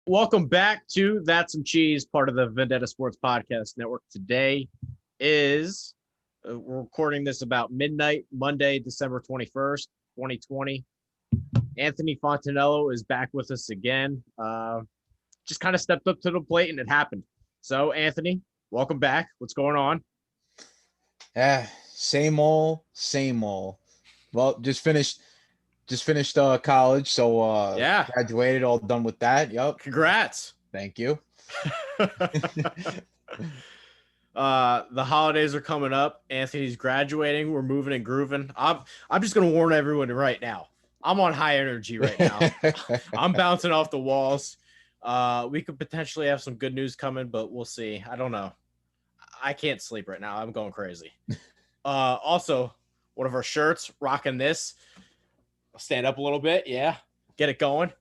Welcome back to That's Some Cheese, part of the Vendetta Sports Podcast Network. Today is, we're recording this about midnight, Monday, December 21st, 2020. Anthony Fontanello is back with us again. Just kind of stepped up to the plate and it happened. So, Anthony, welcome back. What's going on? Same old, same old. Well, just finished college, so Yeah. graduated, all done with that. Yep. Congrats. Thank you. The holidays are coming up. Anthony's graduating. We're moving and grooving. I'm just gonna warn everyone right now. I'm on high energy right now. I'm bouncing off the walls. We could potentially have some good news coming, but we'll see. I don't know. I can't sleep right now. I'm going crazy. Also, one of our shirts, rocking this. I'll stand up a little bit. Yeah, get it going.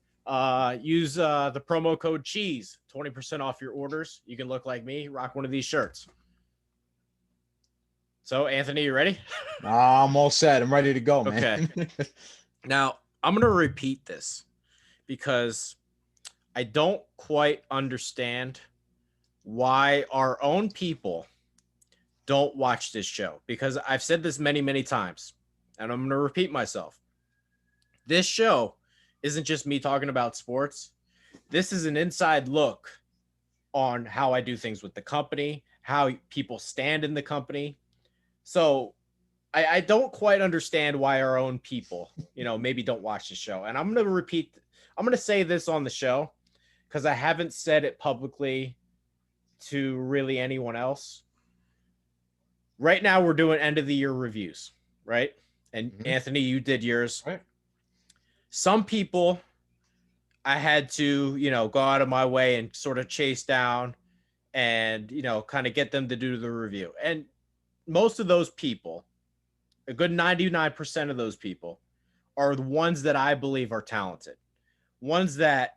Use the promo code CHEESE, 20% off your orders. You can look like me, rock one of these shirts. So, Anthony, you ready? I'm all set. I'm ready to go, man. Okay. Now, I'm going to repeat this because I don't quite understand why our own people don't watch this show, because I've said this many, many times, and I'm going to repeat myself. This show isn't just me talking about sports. This is an inside look on how I do things with the company, how people stand in the company. So I don't quite understand why our own people, maybe don't watch the show. And I'm going to say this on the show because I haven't said it publicly to really anyone else. Right now, we're doing end of the year reviews, right? And Anthony, you did yours. Right. Some people I had to, go out of my way and sort of chase down and, kind of get them to do the review. And most of those people, a good 99% of those people, are the ones that I believe are talented. Ones that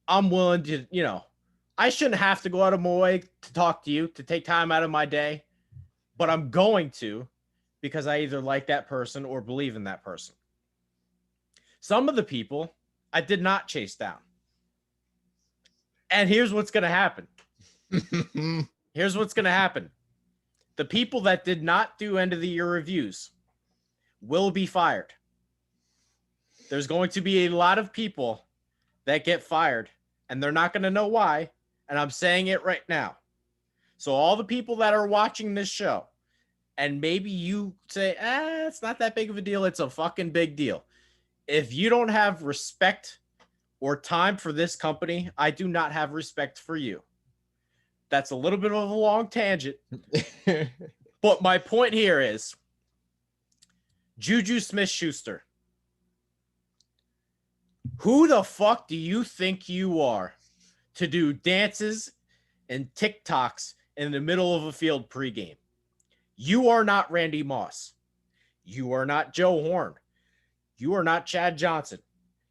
I'm willing to, I shouldn't have to go out of my way to talk to you, to take time out of my day, but I'm going to because I either like that person or believe in that person. Some of the people I did not chase down. And here's what's going to happen. Here's what's going to happen. The people that did not do end of the year reviews will be fired. There's going to be a lot of people that get fired, and they're not going to know why. And I'm saying it right now. So all the people that are watching this show, and maybe you say, it's not that big of a deal. It's a fucking big deal. If you don't have respect or time for this company, I do not have respect for you. That's a little bit of a long tangent. But my point here is JuJu Smith-Schuster. Who the fuck do you think you are to do dances and TikToks in the middle of a field pregame? You are not Randy Moss. You are not Joe Horn. You are not Chad Johnson.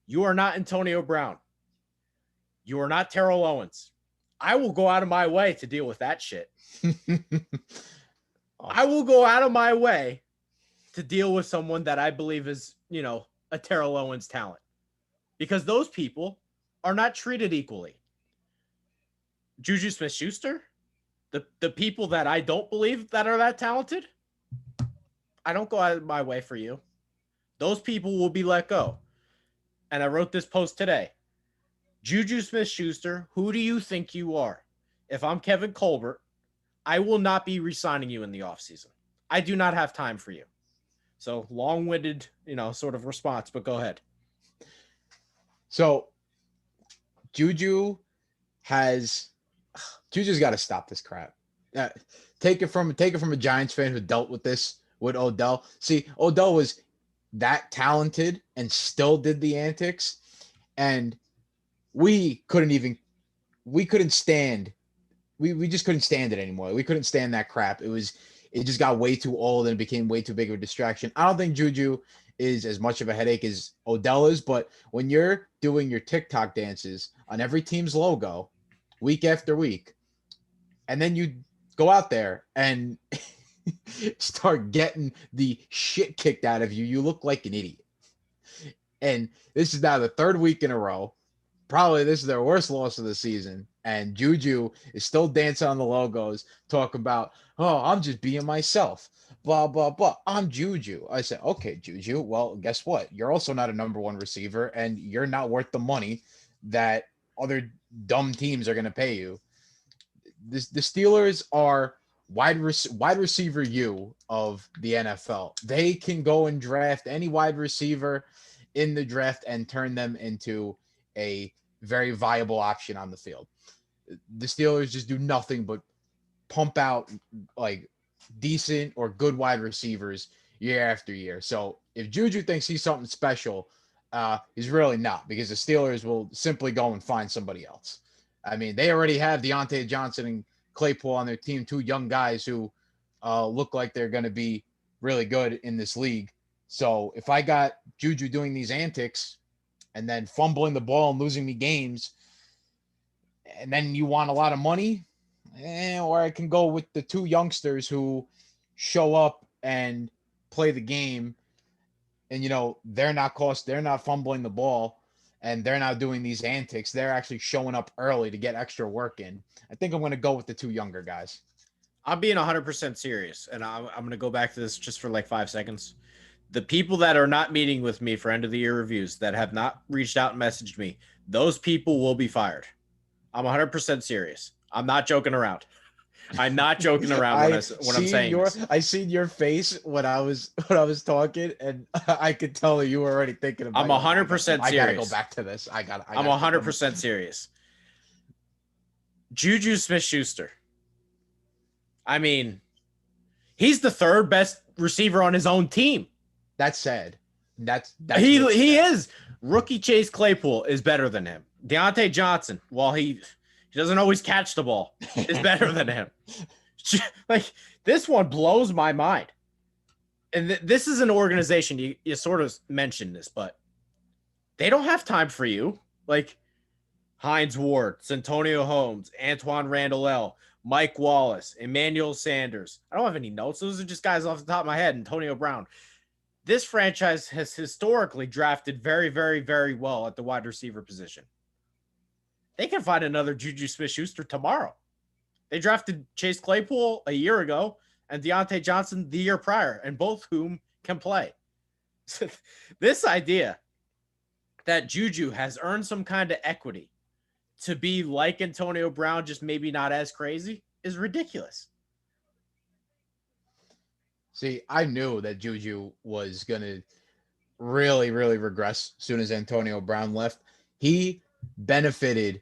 You are not Antonio Brown. You are not Terrell Owens. I will go out of my way to deal with that shit. I will go out of my way to deal with someone that I believe is, a Terrell Owens talent. Because those people are not treated equally. JuJu Smith-Schuster, the people that I don't believe that are that talented, I don't go out of my way for you. Those people will be let go. And I wrote this post today. JuJu Smith-Schuster, who do you think you are? If I'm Kevin Colbert, I will not be re-signing you in the offseason. I do not have time for you. So long-winded, sort of response, but go ahead. So JuJu's got to stop this crap. Take it from a Giants fan who dealt with this with Odell. See, Odell was that talented and still did the antics, and we just couldn't stand it anymore. We couldn't stand that crap. It just got way too old and it became way too big of a distraction. I don't think JuJu is as much of a headache as Odell is, but when you're doing your TikTok dances on every team's logo week after week, and then you go out there and start getting the shit kicked out of you, you look like an idiot. And this is now the third week in a row probably this is their worst loss of the season. And Juju is still dancing on the logos, talking about, oh, I'm just being myself. Blah, blah, blah. I'm Juju. I said, okay, Juju. Well, guess what? You're also not a number one receiver, and you're not worth the money that other dumb teams are going to pay you. The Steelers are wide receiver U of the NFL. They can go and draft any wide receiver in the draft and turn them into a very viable option on the field. The Steelers just do nothing but pump out like decent or good wide receivers year after year. So if Juju thinks he's something special, he's really not, because the Steelers will simply go and find somebody else. I mean, they already have Deontay Johnson and Claypool on their team, two young guys who look like they're going to be really good in this league. So if I got Juju doing these antics and then fumbling the ball and losing me games, and then you want a lot of money, or I can go with the two youngsters who show up and play the game, and they're not fumbling the ball, and they're not doing these antics. They're actually showing up early to get extra work in. I think I'm going to go with the two younger guys. I'm being 100% serious, and I'm going to go back to this just for like 5 seconds. The people that are not meeting with me for end of the year reviews, that have not reached out and messaged me, those people will be fired. I'm 100% serious. I'm not joking around. I'm not joking around when I'm saying this. I seen your face when I was talking, and I could tell you were already thinking about. I'm 100% serious. I gotta go back to this. I'm 100% serious. JuJu Smith-Schuster. I mean, he's the third best receiver on his own team. That's sad. That's he is. Rookie Chase Claypool is better than him. Deontay Johnson, while he doesn't always catch the ball, is better than him. Like, this one blows my mind. And this is an organization, you sort of mentioned this, but they don't have time for you. Like, Hines Ward, Santonio Holmes, Antoine Randall, Mike Wallace, Emmanuel Sanders. I don't have any notes. Those are just guys off the top of my head. Antonio Brown. This franchise has historically drafted very, very, very well at the wide receiver position. They can find another JuJu Smith-Schuster tomorrow. They drafted Chase Claypool a year ago and Deontay Johnson the year prior, and both whom can play. This idea that JuJu has earned some kind of equity to be like Antonio Brown, just maybe not as crazy, is ridiculous. See, I knew that JuJu was going to really, really regress as soon as Antonio Brown left. He benefited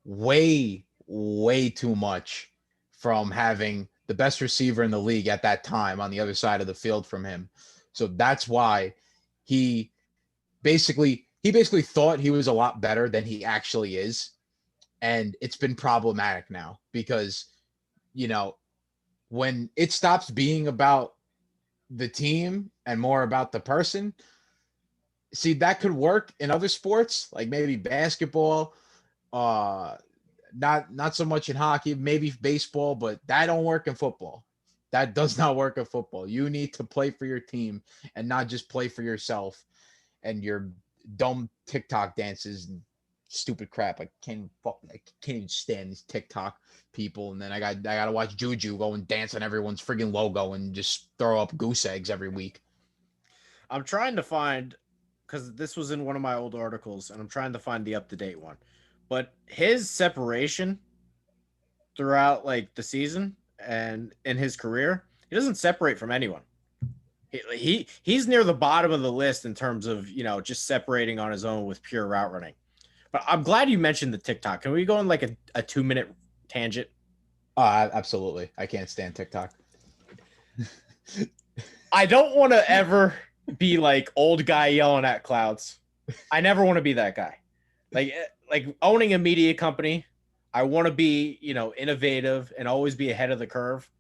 way, way too much from having the best receiver in the league at that time on the other side of the field from him. So that's why he basically thought he was a lot better than he actually is. And it's been problematic now because, when it stops being about the team and more about the person, see, that could work in other sports, like maybe basketball, not so much in hockey, maybe baseball, but that don't work in football. That does not work in football. You need to play for your team and not just play for yourself and your dumb TikTok dances and stupid crap. I can't even stand these TikTok people. And then I got to watch JuJu go and dance on everyone's friggin' logo and just throw up goose eggs every week. I'm trying to find, because this was in one of my old articles, and I'm trying to find the up-to-date one. But his separation throughout like the season and in his career, he doesn't separate from anyone. He's near the bottom of the list in terms of, just separating on his own with pure route running. But I'm glad you mentioned the TikTok. Can we go on like a 2-minute tangent? Absolutely. I can't stand TikTok. I don't want to ever be like old guy yelling at clouds. I never want to be that guy. Like owning a media company, I want to be, innovative and always be ahead of the curve.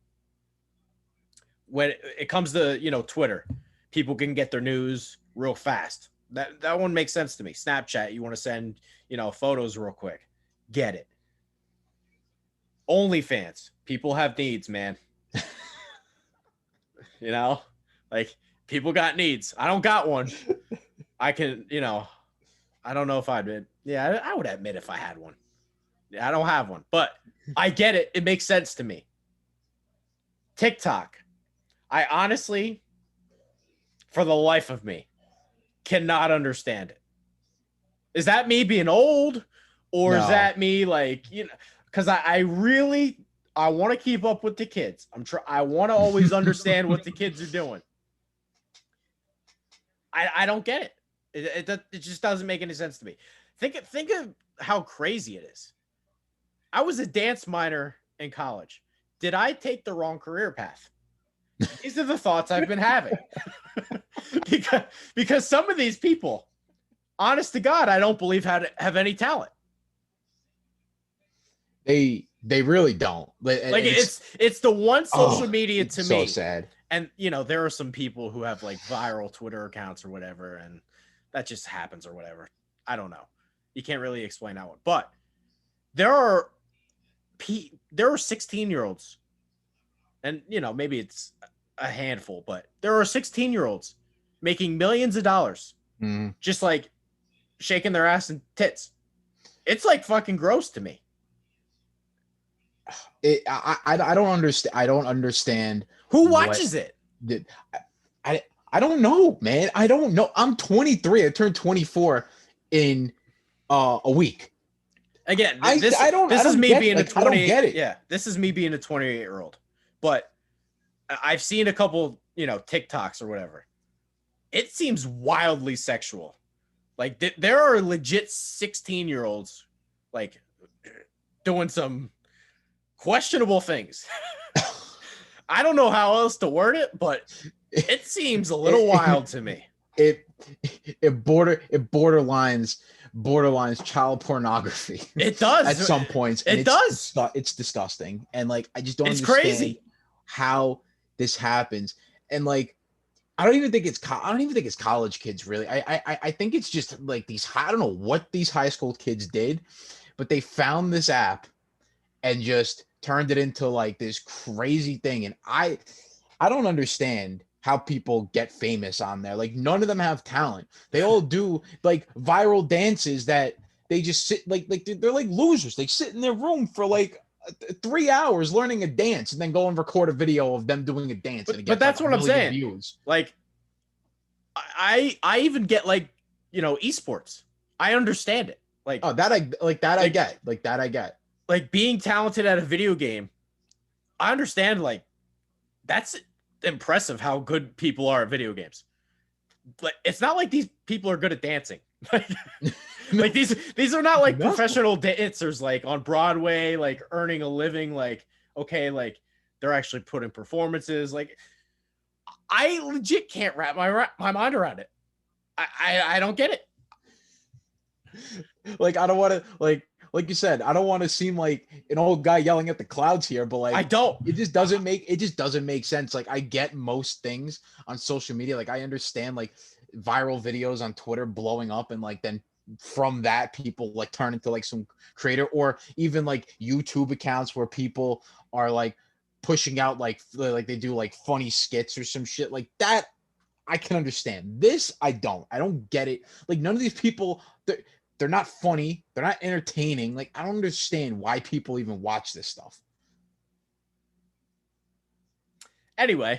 When it comes to, Twitter, people can get their news real fast. That one makes sense to me. Snapchat, you want to send, photos real quick. Get it. OnlyFans, people have needs, man. Like, people got needs. I don't got one. I can, I don't know if I'd Yeah, I would admit if I had one. Yeah, I don't have one, but I get it. It makes sense to me. TikTok. I honestly, for the life of me, cannot understand it. Is that me being old, or is No. that me like, because I really I want to keep up with the kids. I want to always understand what the kids are doing. I don't get it. It just doesn't make any sense to me. Think of how crazy it is. I was a dance minor in college. Did I take the wrong career path? These are the thoughts I've been having. because some of these people, honest to God, I don't believe have any talent. They really don't. Like it's the one social media to so me. sad. And there are some people who have like viral Twitter accounts or whatever, and that just happens or whatever. I don't know. You can't really explain that one. But there are 16-year-olds, and maybe it's a handful, but there are 16-year-olds making millions of dollars just like shaking their ass and tits. It's like fucking gross to me. I don't understand. I don't understand who watches it. I don't know, man. I don't know. I'm 23. I turned 24 in a week. Again, this is me being a 28. I don't get it. Yeah, this is me being a 28-year-old. But I've seen a couple, TikToks or whatever. It seems wildly sexual. Like there are legit 16-year-olds like doing some questionable things. I don't know how else to word it, but it seems a little wild to me. It borderlines child pornography. It does at some points. It does. It's disgusting, and like I just don't understand crazy how this happens. And like I don't even think it's college kids really. I think it's just like I don't know what these high school kids did, but they found this app and just turned it into like this crazy thing. And I don't understand how people get famous on there. Like none of them have talent. They all do like viral dances that they just sit like they're like losers. They sit in their room for like 3 hours learning a dance and then go and record a video of them doing a dance. But that's what I'm saying. Views. Like I even get like, esports. I understand it. Like, oh, I get. Like being talented at a video game, I understand. Like, that's impressive how good people are at video games. But it's not like these people are good at dancing. Like these are not like professional dancers like on Broadway, like earning a living. Like, okay, like they're actually putting performances. Like, I legit can't wrap my mind around it. I don't get it. Like, I don't want to like you said, I don't want to seem like an old guy yelling at the clouds here, but like I don't. It just doesn't make sense. Like I get most things on social media. Like I understand like viral videos on Twitter blowing up and like then from that people like turn into like some creator, or even like YouTube accounts where people are like pushing out like they do like funny skits or some shit like that. I can understand. This I don't get it. Like none of these people, they're not funny. They're not entertaining. Like, I don't understand why people even watch this stuff. Anyway,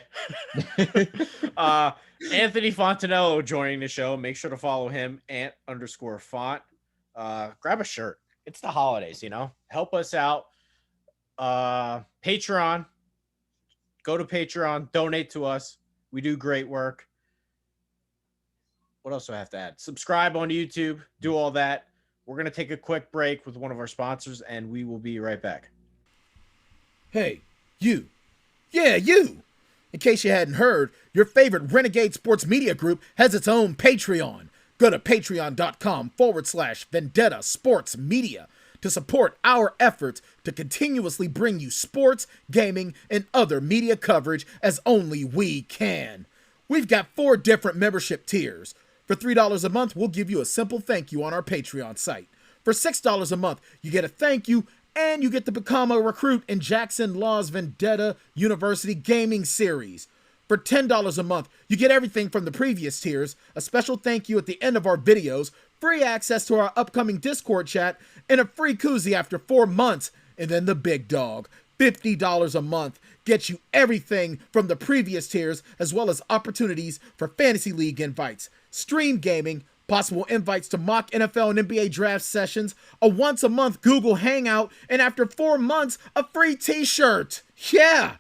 Anthony Fontanello joining the show. Make sure to follow him, ant_font. Grab a shirt. It's the holidays, Help us out. Patreon. Go to Patreon. Donate to us. We do great work. What else do I have to add? Subscribe on YouTube. Do all that. We're going to take a quick break with one of our sponsors, and we will be right back. Hey, you. Yeah, you. In case you hadn't heard, your favorite Renegade Sports Media Group has its own Patreon. Go to patreon.com/Vendetta Sports Media to support our efforts to continuously bring you sports, gaming, and other media coverage as only we can. We've got 4 different membership tiers. For $3 a month, we'll give you a simple thank you on our Patreon site. For $6 a month, you get a thank you and you get to become a recruit in Jackson Law's Vendetta University Gaming Series. For $10 a month, you get everything from the previous tiers, a special thank you at the end of our videos, free access to our upcoming Discord chat, and a free koozie after 4 months. And then the big dog, $50 a month, gets you everything from the previous tiers, as well as opportunities for Fantasy League invites, stream gaming, possible invites to mock NFL and NBA draft sessions, a once-a-month Google Hangout, and after 4 months, a free t-shirt. Yeah!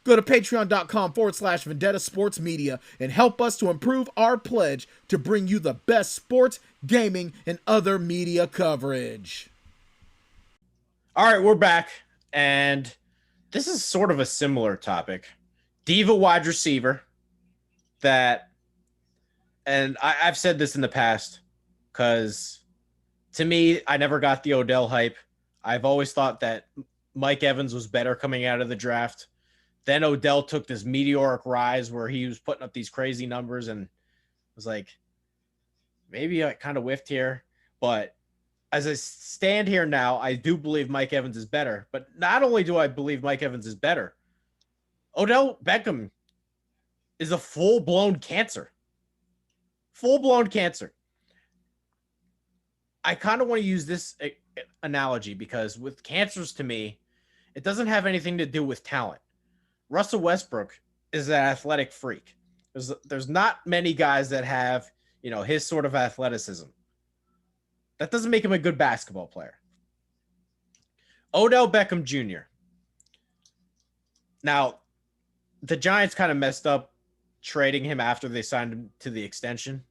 Go to patreon.com/Vendetta Sports Media and help us to improve our pledge to bring you the best sports, gaming, and other media coverage. All right, we're back, and this is sort of a similar topic. Diva wide receiver that, and I've said this in the past, because to me, I never got the Odell hype. I've always thought that Mike Evans was better coming out of the draft. Then Odell took this meteoric rise where he was putting up these crazy numbers, and was like, maybe I kind of whiffed here. But as I stand here now, I do believe Mike Evans is better. But not only do I believe Mike Evans is better, Odell Beckham is a full-blown cancer. Full-blown cancer. I kind of want to use this analogy because with cancers, to me, it doesn't have anything to do with talent. Russell Westbrook is an athletic freak. There's not many guys that have, his sort of athleticism. That doesn't make him a good basketball player. Odell Beckham Jr. Now, the Giants kind of messed up trading him after they signed him to the extension.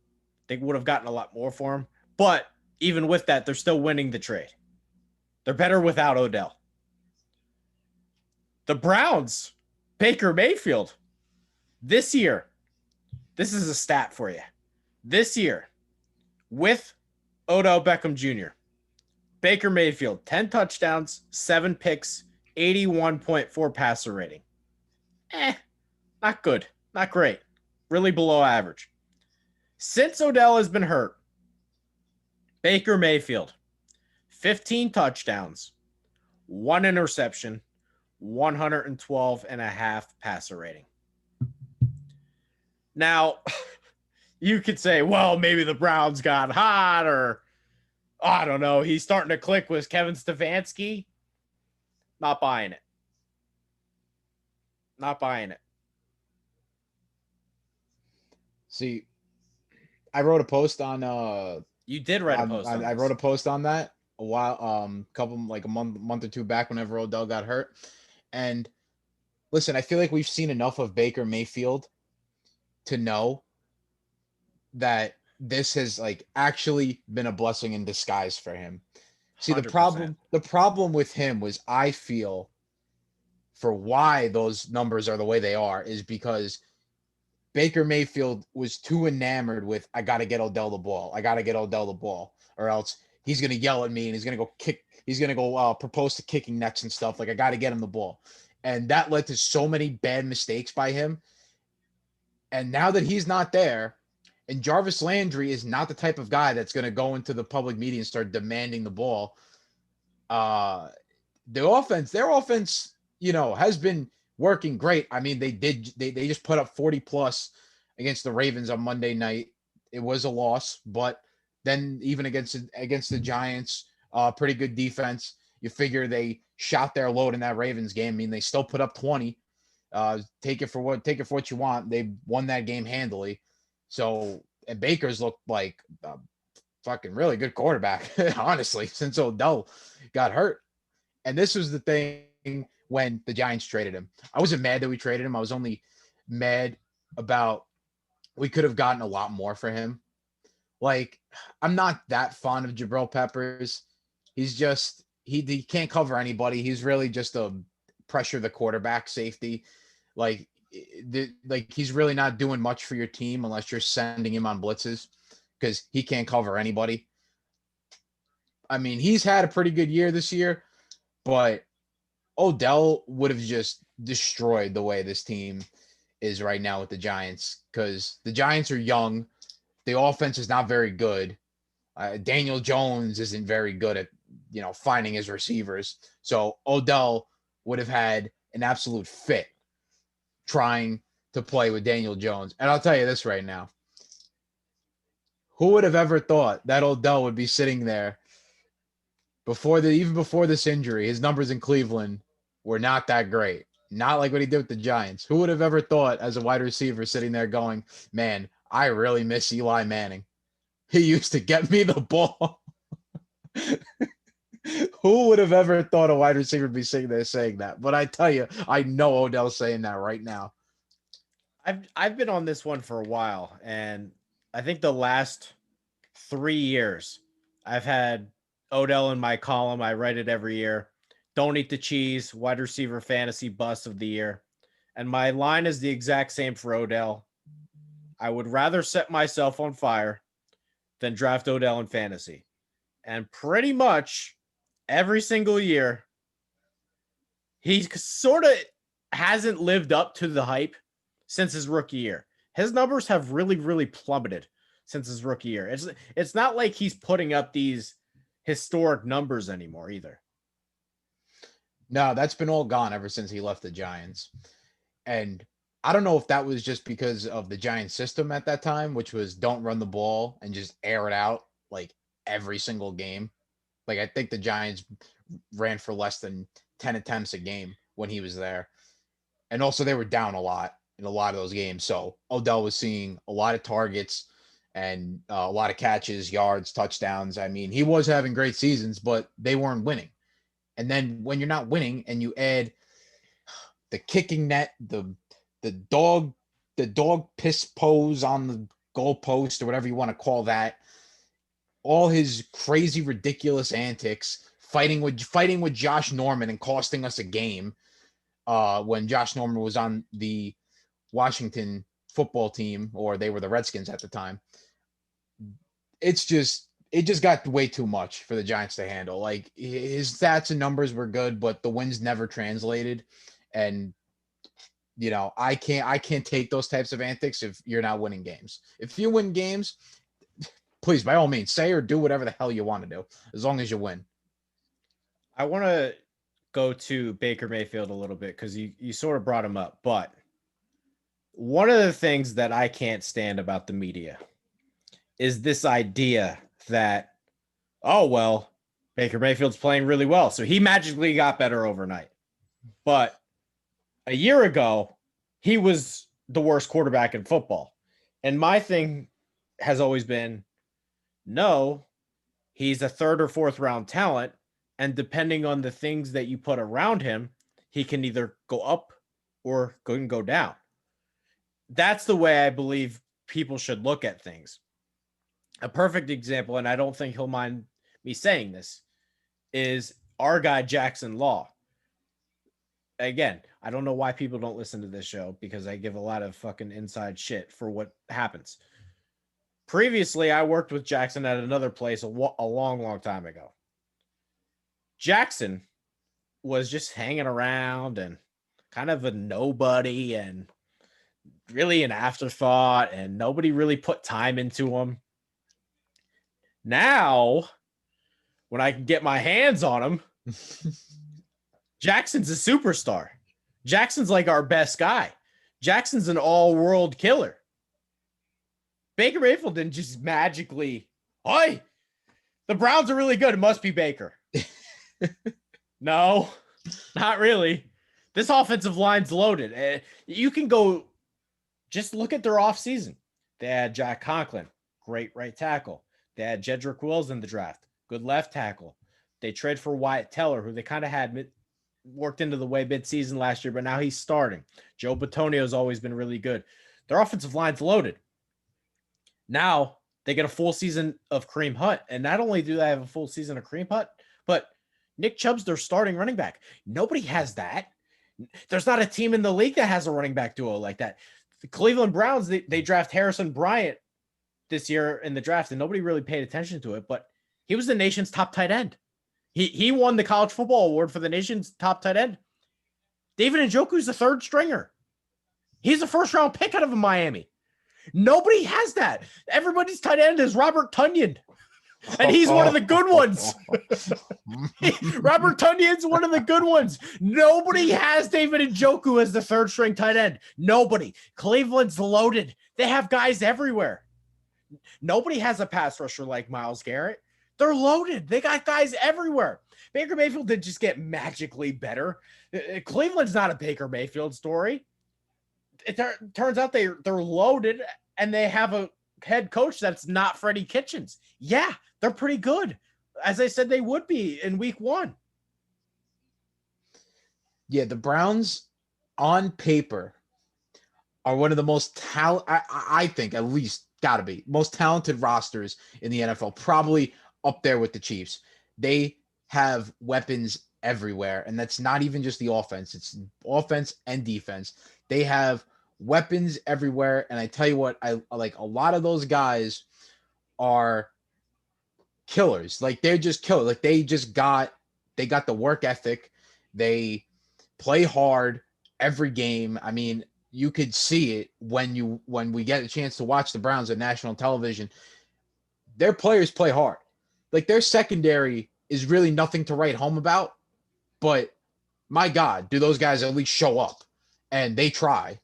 They would have gotten a lot more for him. But even with that, they're still winning the trade. They're better without Odell. The Browns, Baker Mayfield, this year, this is a stat for you. This year, with Odell Beckham Jr., Baker Mayfield, 10 touchdowns, 7 picks, 81.4 passer rating. Not good. Not great. Really below average. Since Odell has been hurt, Baker Mayfield, 15 touchdowns, 1 interception, 112.5 passer rating. Now, you could say, well, maybe the Browns got hot, or I don't know, he's starting to click with Kevin Stefanski. Not buying it. Not buying it. See, I wrote a post on you did write a post on I wrote a post on that a while a month or two back whenever Odell got hurt. And listen, I feel like we've seen enough of Baker Mayfield to know that this has actually been a blessing in disguise for him. See, 100%. the problem with him was, I feel, for why those numbers are the way they are, is because Baker Mayfield was too enamored with, I got to get Odell the ball. I got to get Odell the ball, or else he's going to yell at me and he's going to go kick. He's going to go propose to kicking nets and stuff. I got to get him the ball. And that led to so many bad mistakes by him. And now that he's not there, and Jarvis Landry is not the type of guy that's going to go into the public media and start demanding the ball, their offense, has been working great. I mean, they just put up 40 plus against the Ravens on Monday night. It was a loss, but then even against the Giants, pretty good defense. You figure they shot their load in that Ravens game. I mean, they still put up 20. Take it for what you want. They won that game handily. So, and Baker's looked like a fucking really good quarterback, honestly, since Odell got hurt. And this was the thing when the Giants traded him. I wasn't mad that we traded him. I was only mad about we could have gotten a lot more for him. I'm not that fond of Jabril Peppers. He's just he can't cover anybody. He's really just a pressure the quarterback safety. He's really not doing much for your team unless you're sending him on blitzes, because he can't cover anybody. I mean, he's had a pretty good year this year, but Odell would have just destroyed the way this team is right now with the Giants, because the Giants are young. The offense is not very good. Daniel Jones isn't very good at, finding his receivers. So Odell would have had an absolute fit trying to play with Daniel Jones. And I'll tell you this right now. Who would have ever thought that Odell would be sitting there even before this injury? His numbers in Cleveland were not that great. Not like what he did with the Giants. Who would have ever thought as a wide receiver sitting there going, man, I really miss Eli Manning. He used to get me the ball. Who would have ever thought a wide receiver would be sitting there saying that? But I tell you, I know Odell's saying that right now. I've been on this one for a while, and I think the last 3 years I've had Odell in my column. I write it every year. Don't eat the cheese, wide receiver fantasy bust of the year. And my line is the exact same for Odell. I would rather set myself on fire than draft Odell in fantasy. And pretty much every single year, he sort of hasn't lived up to the hype since his rookie year. His numbers have really, really plummeted since his rookie year. It's not like he's putting up these historic numbers anymore either. No, that's been all gone ever since he left the Giants. And I don't know if that was just because of the Giants system at that time, which was don't run the ball and just air it out like every single game. Like I think the Giants ran for less than 10 attempts a game when he was there. And also they were down a lot in a lot of those games. So Odell was seeing a lot of targets and a lot of catches, yards, touchdowns. I mean, he was having great seasons, but they weren't winning. And then when you're not winning and you add the kicking net, the dog piss pose on the goalpost or whatever you want to call that, all his crazy, ridiculous antics, fighting with Josh Norman and costing us a game when Josh Norman was on the Washington football team, or they were the Redskins at the time. It just got way too much for the Giants to handle. Like his stats and numbers were good, but the wins never translated. And you know, I can't take those types of antics if you're not winning games. If you win games, please, by all means, say or do whatever the hell you want to do, as long as you win. I want to go to Baker Mayfield a little bit because you sort of brought him up. But one of the things that I can't stand about the media is this idea that, oh, well, Baker Mayfield's playing really well, so he magically got better overnight. But a year ago, he was the worst quarterback in football. And my thing has always been, no, he's a third or fourth round talent. And depending on the things that you put around him, he can either go up or go down. That's the way I believe people should look at things. A perfect example, and I don't think he'll mind me saying this, is our guy Jackson Law. Again, I don't know why people don't listen to this show because I give a lot of fucking inside shit for what happens. Previously, I worked with Jackson at another place a long, long time ago. Jackson was just hanging around and kind of a nobody and really an afterthought, and nobody really put time into him. Now, when I can get my hands on him, Jackson's a superstar. Jackson's like our best guy. Jackson's an all-world killer. Baker Mayfield didn't just magically, oi, the Browns are really good. It must be Baker. No, not really. This offensive line's loaded. You can go just look at their offseason. They had Jack Conklin, great right tackle. They had Jedrick Wills in the draft, good left tackle. They trade for Wyatt Teller, who they kind of had worked into the way mid-season last year, but now he's starting. Joe Bitonio's always been really good. Their offensive line's loaded. Now they get a full season of Kareem Hunt, and not only do they have a full season of Kareem Hunt, but Nick Chubb's their starting running back. Nobody has that. There's not a team in the league that has a running back duo like that. The Cleveland Browns, they draft Harrison Bryant this year in the draft, and nobody really paid attention to it, but he was the nation's top tight end. He won the college football award for the nation's top tight end. David Njoku's the third stringer. He's a first-round pick out of Miami. Nobody has that. Everybody's tight end is Robert Tonyan. And he's one of the good ones. Robert Tonyan's one of the good ones. Nobody has David Njoku as the third string tight end. Nobody. Cleveland's loaded. They have guys everywhere. Nobody has a pass rusher like Myles Garrett. They're loaded. They got guys everywhere. Baker Mayfield didn't just get magically better. Cleveland's not a Baker Mayfield story. It turns out they're loaded, and they have a head coach that's not Freddie Kitchens. Yeah, they're pretty good, as I said they would be in week 1. Yeah, the Browns on paper are one of the most I think, at least gotta be most talented rosters in the NFL, probably up there with the Chiefs. They have weapons everywhere, and that's not even just the offense. It's offense and defense. They have weapons everywhere, and I tell you what, I like a lot of those guys are killers. Like they're just killers. Like they got the work ethic. They play hard every game. I mean, you could see it when we get a chance to watch the Browns on national television. Their players play hard. Like their secondary is really nothing to write home about, but my God, do those guys at least show up and they try.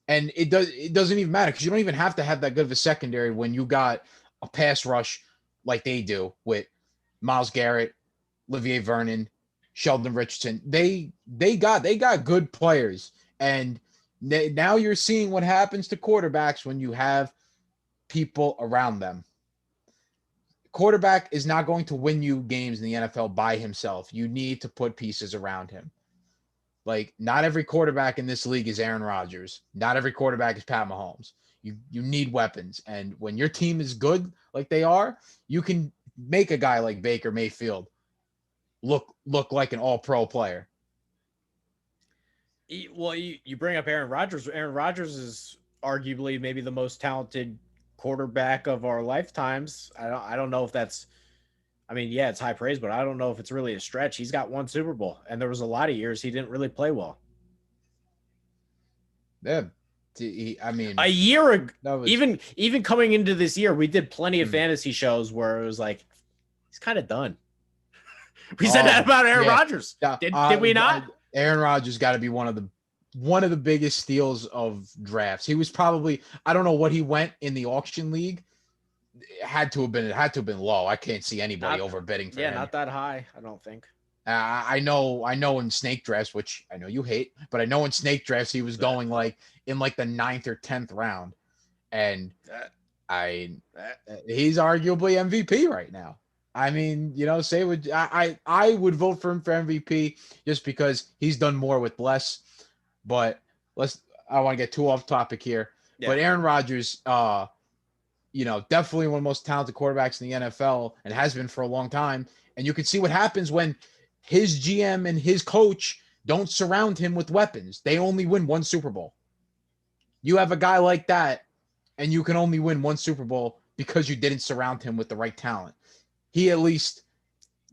And it doesn't even matter because you don't even have to have that good of a secondary when you got a pass rush like they do with Myles Garrett, Olivier Vernon, Sheldon Richardson. They got good players, and now you're seeing what happens to quarterbacks when you have people around them. Quarterback is not going to win you games in the NFL by himself. You need to put pieces around him. Like, not every quarterback in this league is Aaron Rodgers. Not every quarterback is Pat Mahomes. You need weapons. And when your team is good like they are, you can make a guy like Baker Mayfield look like an all-pro player. Well, you bring up Aaron Rodgers. Aaron Rodgers is arguably maybe the most talented quarterback of our lifetimes. I don't know if that's, I mean, yeah, it's high praise, but I don't know if it's really a stretch. He's got 1 Super Bowl, and there was a lot of years he didn't really play well. Yeah, I mean, a year ago, even coming into this year, we did plenty of fantasy shows where it was like, he's kind of done. We said that about Aaron Rodgers. Did we not? Aaron Rodgers got to be one of the biggest steals of drafts. He was probably, I don't know what he went in the auction league. It had to have been low. I can't see anybody overbidding for him. Yeah, not that high, I don't think. I know in snake drafts, which I know you hate, but I know in snake drafts he was going like in like the 9th or 10th round, and he's arguably MVP right now. I mean, I would vote for him for MVP just because he's done more with less. But I want to get too off topic here. Yeah. But Aaron Rodgers, definitely one of the most talented quarterbacks in the NFL and has been for a long time. And you can see what happens when his GM and his coach don't surround him with weapons. They only win 1 Super Bowl. You have a guy like that, and you can only win 1 Super Bowl because you didn't surround him with the right talent. He at least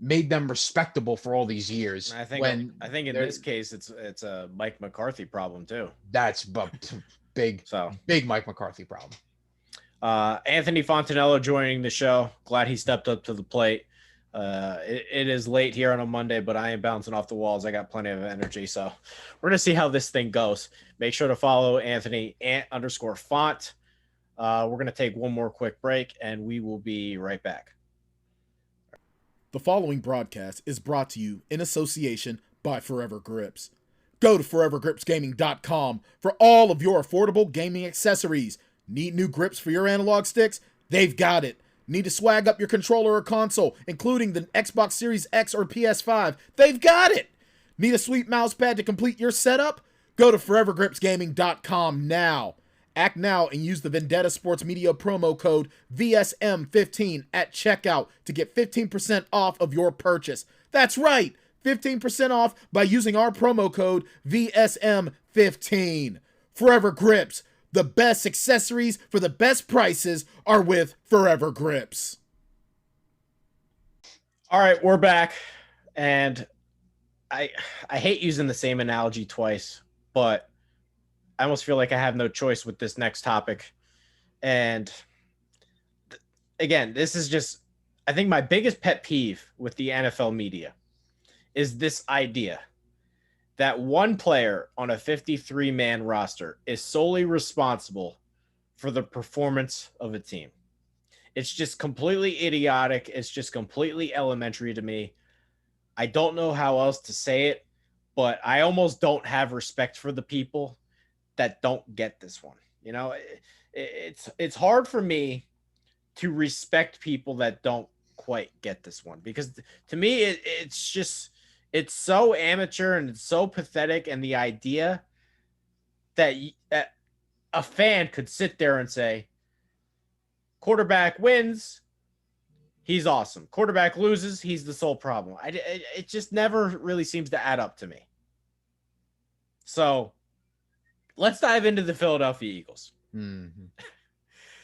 made them respectable for all these years. I think in this case, it's a Mike McCarthy problem too. That's big Mike McCarthy problem. Anthony Fontanello joining the show. Glad he stepped up to the plate. It is late here on a Monday, but I am bouncing off the walls. I got plenty of energy, so we're gonna see how this thing goes. Make sure to follow Anthony @_font. We're gonna take one more quick break, and we will be right back. The following broadcast is brought to you in association by Forever Grips. Go to forevergripsgaming.com for all of your affordable gaming accessories. Need new grips for your analog sticks? They've got it. Need to swag up your controller or console, including the Xbox Series X or PS5? They've got it. Need a sweet mouse pad to complete your setup? Go to forevergripsgaming.com now. Act now and use the Vendetta Sports Media promo code VSM15 at checkout to get 15% off of your purchase. That's right, 15% off by using our promo code VSM15. Forever Grips, the best accessories for the best prices are with Forever Grips. All right, we're back, and I hate using the same analogy twice, but I almost feel like I have no choice with this next topic. And again, this is just, I think my biggest pet peeve with the NFL media is this idea that one player on a 53-man roster is solely responsible for the performance of a team. It's just completely idiotic. It's just completely elementary to me. I don't know how else to say it, but I almost don't have respect for the people that don't get this one. You know, it's hard for me to respect people that don't quite get this one because to me it's so amateur and it's so pathetic, and the idea that a fan could sit there and say quarterback wins, he's awesome. Quarterback loses, he's the sole problem. It just never really seems to add up to me. So let's dive into the Philadelphia Eagles. Mm-hmm.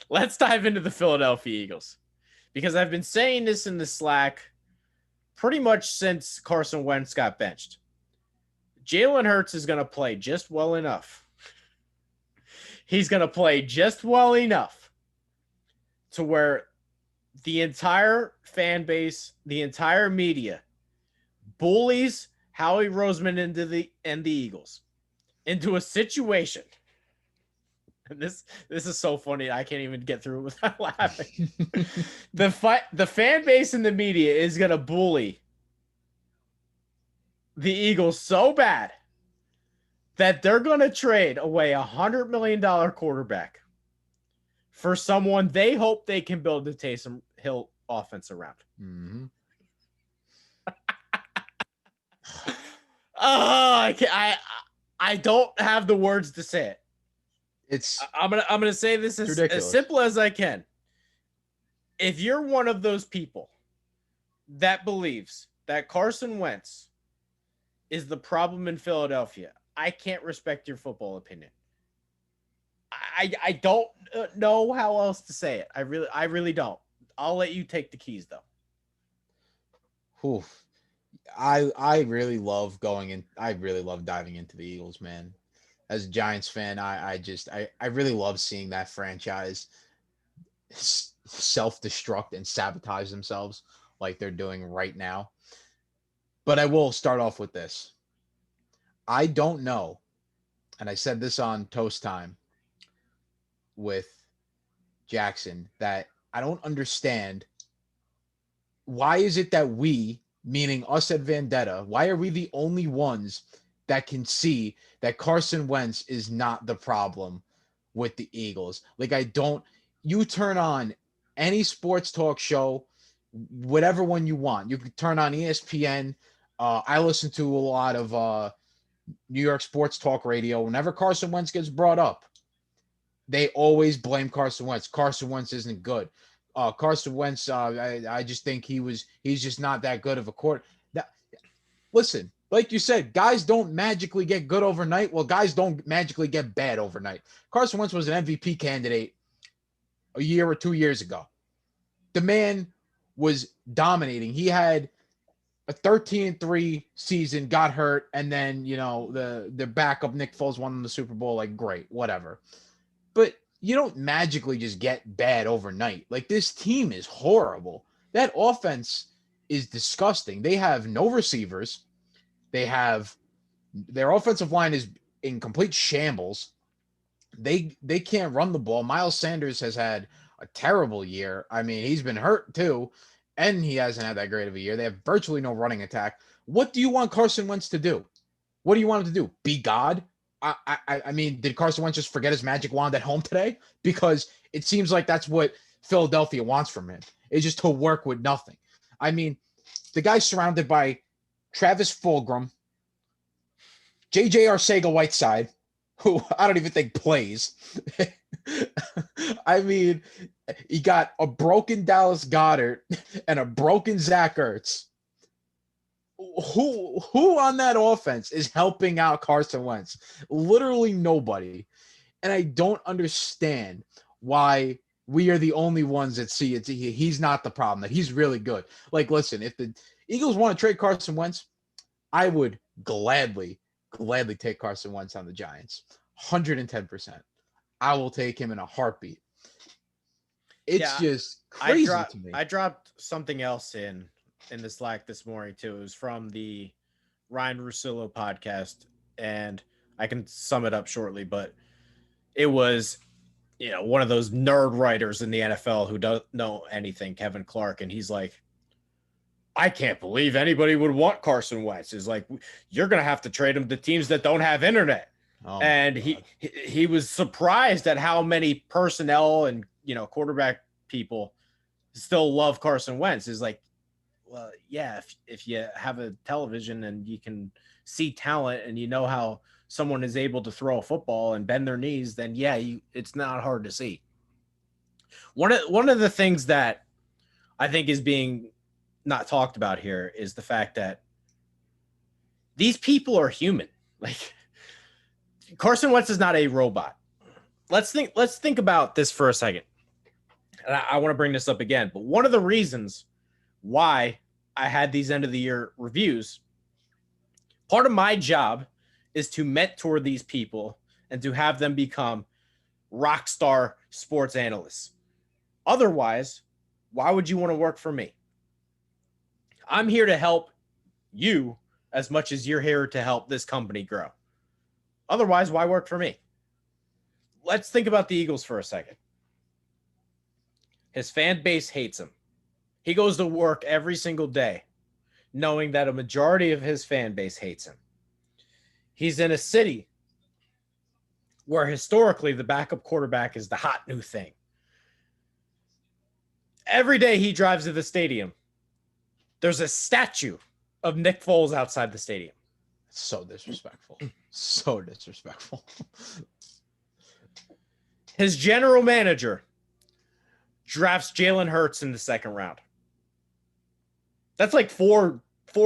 Let's dive into the Philadelphia Eagles because I've been saying this in the Slack pretty much since Carson Wentz got benched. Jalen Hurts is going to play just well enough. He's going to play just well enough to where the entire fan base, the entire media bullies Howie Roseman and the Eagles into a situation. And this is so funny. I can't even get through it without laughing. The fan base and the media is going to bully the Eagles so bad that they're going to trade away $100 million quarterback for someone they hope they can build the Taysom Hill offense around. Mm-hmm. I don't have the words to say it. I'm gonna say this as simple as I can. If you're one of those people that believes that Carson Wentz is the problem in Philadelphia, I can't respect your football opinion. I don't know how else to say it. I really don't. I'll let you take the keys though. Oof. I really love going in. I really love diving into the Eagles, man. As a Giants fan, I really love seeing that franchise self-destruct and sabotage themselves like they're doing right now. But I will start off with this. I don't know, and I said this on Toast Time with Jackson, that I don't understand why is it that we, meaning us at Vendetta, why are we the only ones that can see that Carson Wentz is not the problem with the Eagles? Like, you turn on any sports talk show, whatever one you want. You can turn on ESPN. I listen to a lot of New York sports talk radio. Whenever Carson Wentz gets brought up, they always blame Carson Wentz. Carson Wentz isn't good. Carson Wentz, I just think he's just not that good of a quarterback. Listen, like you said, guys don't magically get good overnight. Well, guys don't magically get bad overnight. Carson Wentz was an MVP candidate a year or 2 years ago. The man was dominating. He had a 13-3 season, got hurt, and then, the backup Nick Foles won the Super Bowl. Like, great, whatever. But you don't magically just get bad overnight. Like, this team is horrible. That offense is disgusting. They have no receivers. Their offensive line is in complete shambles. They can't run the ball. Miles Sanders has had a terrible year. I mean, he's been hurt too, and he hasn't had that great of a year. They have virtually no running attack. What do you want Carson Wentz to do? What do you want him to do? Be God? I mean, did Carson Wentz just forget his magic wand at home today? Because it seems like that's what Philadelphia wants from him. It's just to work with nothing. I mean, the guy's surrounded by Travis Fulgham, J.J. Arcega-Whiteside, who I don't even think plays. I mean, he got a broken Dallas Goedert and a broken Zach Ertz. Who on that offense is helping out Carson Wentz? Literally nobody. And I don't understand why we are the only ones that see it. He's not the problem, that he's really good. Like, listen, if the Eagles want to trade Carson Wentz, I would gladly take Carson Wentz on the Giants. 110%. I will take him in a heartbeat. It's just crazy to me. I dropped something else in the Slack this morning too. It was from the Ryan Russillo podcast, and I can sum it up shortly, but it was one of those nerd writers in the NFL who doesn't know anything, Kevin Clark, and he's like, I can't believe anybody would want Carson Wentz. Is like, you're going to have to trade him to teams that don't have internet. And he was surprised at how many personnel and, quarterback people still love Carson Wentz. Is like, well, yeah, if you have a television and you can see talent and you know how someone is able to throw a football and bend their knees, then yeah, it's not hard to see. One of the things that I think is being not talked about here is the fact that these people are human. Like, Carson Wentz is not a robot. Let's think about this for a second. And I want to bring this up again, but one of the reasons why I had these end of the year reviews, part of my job is to mentor these people and to have them become rock star sports analysts. Otherwise, why would you want to work for me? I'm here to help you as much as you're here to help this company grow. Otherwise, why work for me? Let's think about the Eagles for a second. His fan base hates him. He goes to work every single day knowing that a majority of his fan base hates him. He's in a city where historically the backup quarterback is the hot new thing. Every day he drives to the stadium, there's a statue of Nick Foles outside the stadium. So disrespectful. So disrespectful. His general manager drafts Jalen Hurts in the second round. That's like four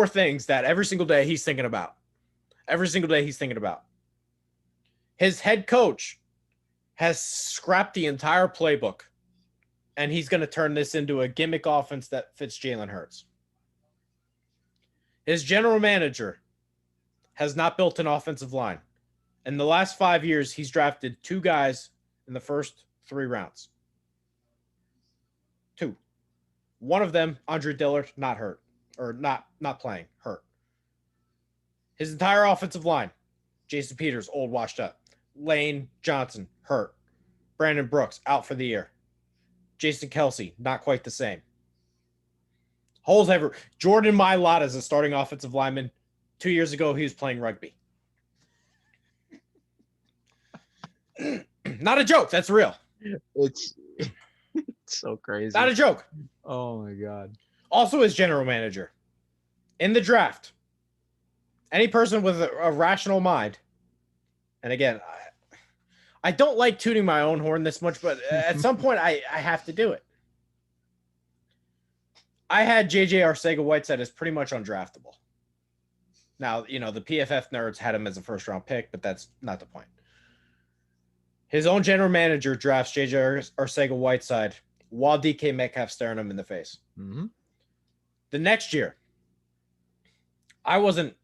things that every single day he's thinking about. Every single day he's thinking about. His head coach has scrapped the entire playbook, and he's going to turn this into a gimmick offense that fits Jalen Hurts. His general manager has not built an offensive line. In the last 5 years, he's drafted 2 guys in the first 3 rounds. 2. One of them, Andre Dillard, not hurt. Or not playing, hurt. His entire offensive line, Jason Peters, old, washed up. Lane Johnson, hurt. Brandon Brooks, out for the year. Jason Kelsey, not quite the same. Holes ever. Jordan Mailata is a starting offensive lineman. 2 years ago, he was playing rugby. Not a joke. That's real. It's so crazy. Not a joke. Oh, my God. Also, his general manager. In the draft, any person with a rational mind, and again, I don't like tooting my own horn this much, but at some point, I have to do it. I had J.J. Arcega-Whiteside as pretty much undraftable. Now, the PFF nerds had him as a first-round pick, but that's not the point. His own general manager drafts J.J. Arcega-Whiteside while DK Metcalf staring him in the face. Mm-hmm. The next year, I wasn't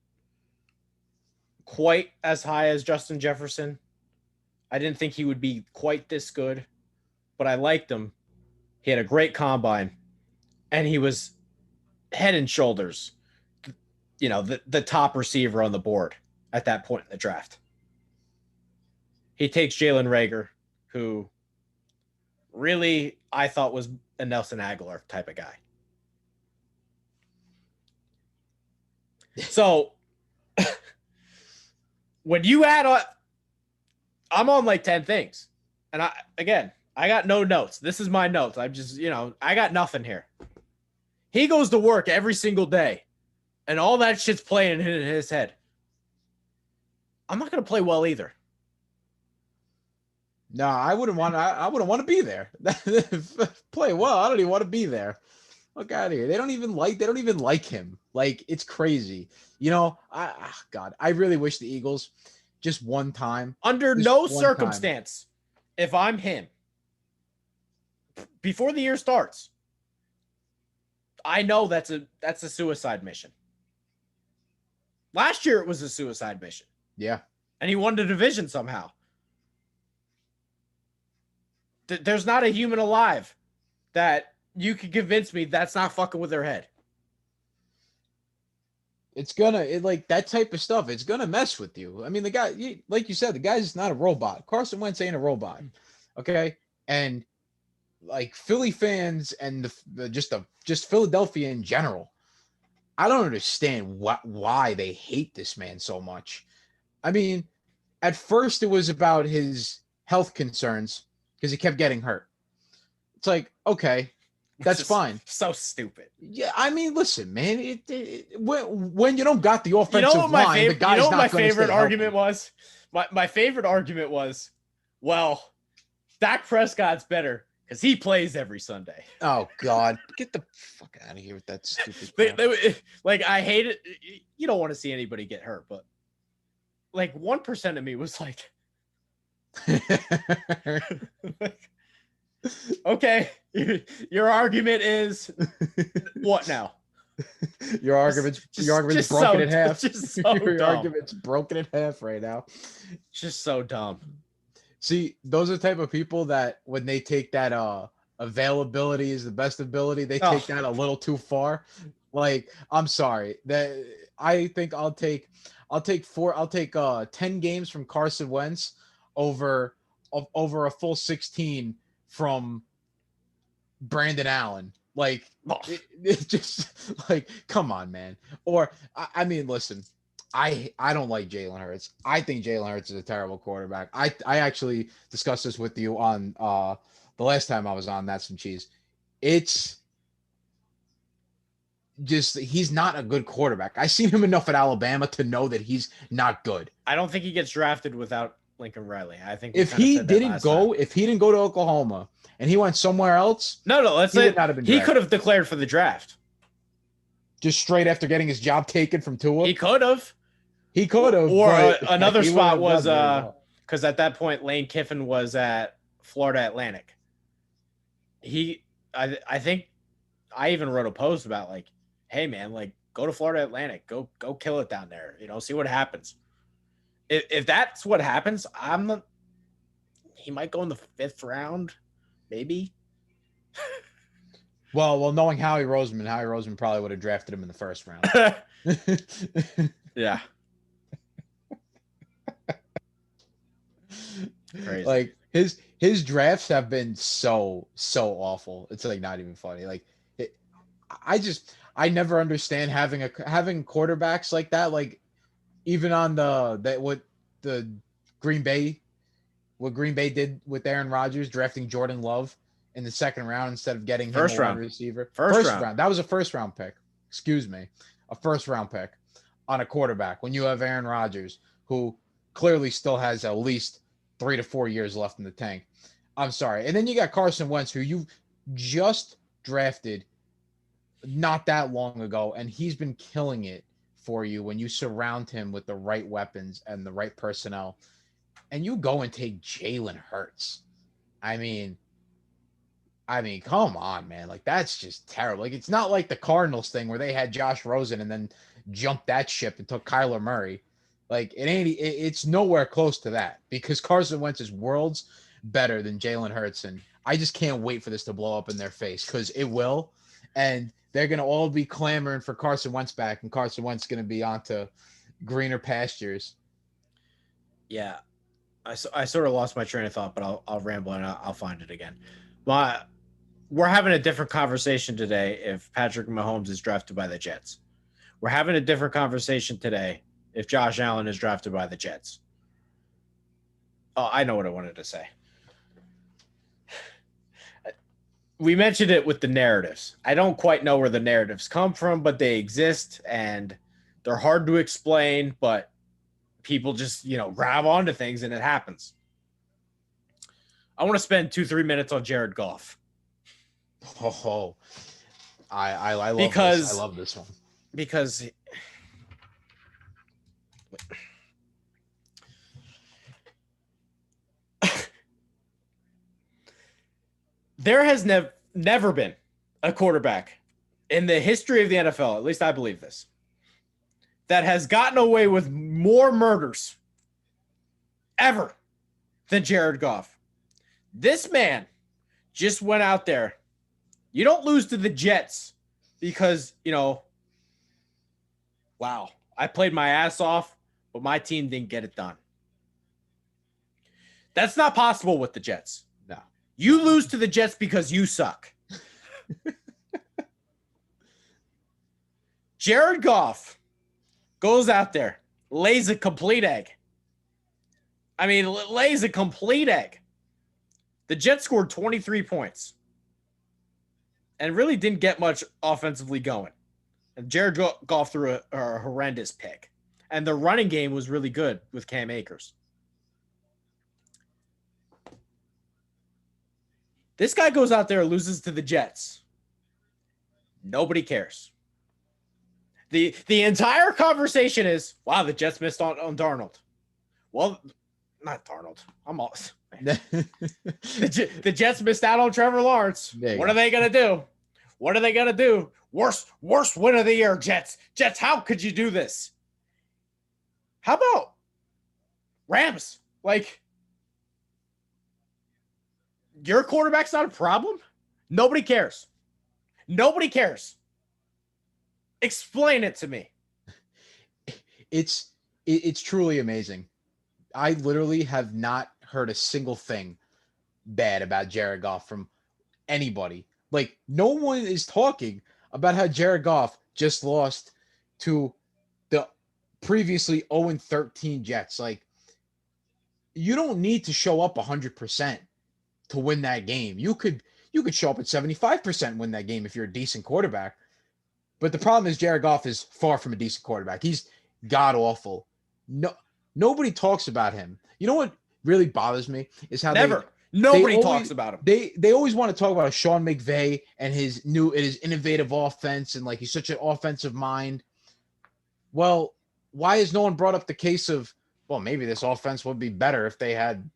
quite as high as Justin Jefferson. I didn't think he would be quite this good, but I liked him. He had a great combine, and he was head and shoulders, the top receiver on the board at that point in the draft. He takes Jalen Reagor, who really I thought was a Nelson Aguilar type of guy. So when you add up, I'm on like 10 things. And I got no notes. This is my notes. I'm just, I got nothing here. He goes to work every single day and all that shit's playing in his head. I'm not going to play well either. No, I wouldn't want to be there. Play well. I don't even want to be there. Look out of here. They don't even like him. Like, it's crazy. God, I really wish the Eagles just one time. Under no circumstance, if I'm him, before the year starts, I know that's a suicide mission. Last year it was a suicide mission. Yeah. And he won the division somehow. There's not a human alive that you could convince me that's not fucking with their head. It's like that type of stuff. It's gonna mess with you. I mean, the guy, like you said, the guy's not a robot. Carson Wentz ain't a robot. Okay, and like Philly fans and just Philadelphia in general, I don't understand why they hate this man so much. I mean, at first it was about his health concerns because he kept getting hurt. It's like, okay, that's fine. So stupid. Yeah, I mean, listen, man. When you don't got the offensive You know what my line, the favorite? You guy's know what not my going to favorite stay argument healthy. was? My favorite argument was, well, Dak Prescott's better because he plays every Sunday. Oh God, get the fuck out of here with that stupid crap. Like, I hate it. You don't want to see anybody get hurt, but like 1% of me was like, okay, your argument is what now? Your argument's broken in half. Just so Your dumb. argument's broken in half right now. Just so dumb. See, those are the type of people that when they take that availability is the best ability, they take that a little too far. Like, I'm sorry. That I think I'll take 10 games from Carson Wentz over a full 16 from Brandon Allen. Like, it just like, come on, man. Or I mean, listen, I don't like Jalen Hurts. I think Jalen Hurts is a terrible quarterback. I actually discussed this with you on the last time I was on That's Some Cheese. It's just he's not a good quarterback. I've seen him enough at Alabama to know that he's not good. I don't think he gets drafted without Lincoln Riley. I think if he didn't go to Oklahoma and he went somewhere else, let's say he could have declared for the draft. Just straight after getting his job taken from Tua. He could have. Or another spot was because at that point Lane Kiffin was at Florida Atlantic. I think I even wrote a post about like, hey man, like go to Florida Atlantic, go kill it down there. See what happens. If that's what happens, he might go in the 5th round, maybe. Well, knowing Howie Roseman probably would have drafted him in the 1st round. Yeah. Crazy. Like his drafts have been so awful. It's like not even funny. Like I never understand having quarterbacks like that. Like even on what Green Bay did with Aaron Rodgers drafting Jordan Love in the 2nd round instead of getting him a wide receiver. First round. That was a 1st round pick. Excuse me, a 1st round pick on a quarterback when you have Aaron Rodgers, who clearly still has at least 3 to 4 years left in the tank. I'm sorry. And then you got Carson Wentz, who you just drafted not that long ago, and he's been killing it for you when you surround him with the right weapons and the right personnel. And you go and take Jalen Hurts. I mean, come on, man. Like, that's just terrible. Like, it's not like the Cardinals thing where they had Josh Rosen and then jumped that ship and took Kyler Murray. Like, it's nowhere close to that because Carson Wentz is worlds better than Jalen Hurts. And I just can't wait for this to blow up in their face because it will. And they're going to all be clamoring for Carson Wentz back, and Carson Wentz is going to be onto greener pastures. Yeah. I sort of lost my train of thought, but I'll ramble and I'll find it again. But we're having a different conversation today if Patrick Mahomes is drafted by the Jets. We're having a different conversation today if Josh Allen is drafted by the Jets. Oh, I know what I wanted to say. We mentioned it with the narratives. I don't quite know where the narratives come from, but they exist and they're hard to explain, but people just, grab onto things and it happens. I want to spend 2-3 minutes on Jared Goff. Oh, I love this. I love this one. Because there has never been a quarterback in the history of the NFL, at least I believe this, that has gotten away with more murders ever than Jared Goff. This man just went out there. You don't lose to the Jets because, wow, I played my ass off, but my team didn't get it done. That's not possible with the Jets. You lose to the Jets because you suck. Jared Goff goes out there, lays a complete egg. I mean, lays a complete egg. The Jets scored 23 points and really didn't get much offensively going. And Jared Goff threw a horrendous pick. And the running game was really good with Cam Akers. This guy goes out there and loses to the Jets. Nobody cares. The entire conversation is, wow, the Jets missed on Darnold. Well, not Darnold. I'm all the Jets missed out on Trevor Lawrence. What are they gonna do? What are they gonna do? Worst win of the year, Jets. Jets, how could you do this? How about Rams? Like, your quarterback's not a problem? Nobody cares. Nobody cares. Explain it to me. It's truly amazing. I literally have not heard a single thing bad about Jared Goff from anybody. Like, no one is talking about how Jared Goff just lost to the previously 0-13 Jets. Like, you don't need to show up 100% to win that game. You could show up at 75% and win that game if you're a decent quarterback. But the problem is Jared Goff is far from a decent quarterback. He's god awful. Nobody talks about him. You know what really bothers me is how nobody talks about him. They always want to talk about Sean McVay and his innovative offense, and like he's such an offensive mind. Well, why has no one brought up the case of, well, maybe this offense would be better if they had,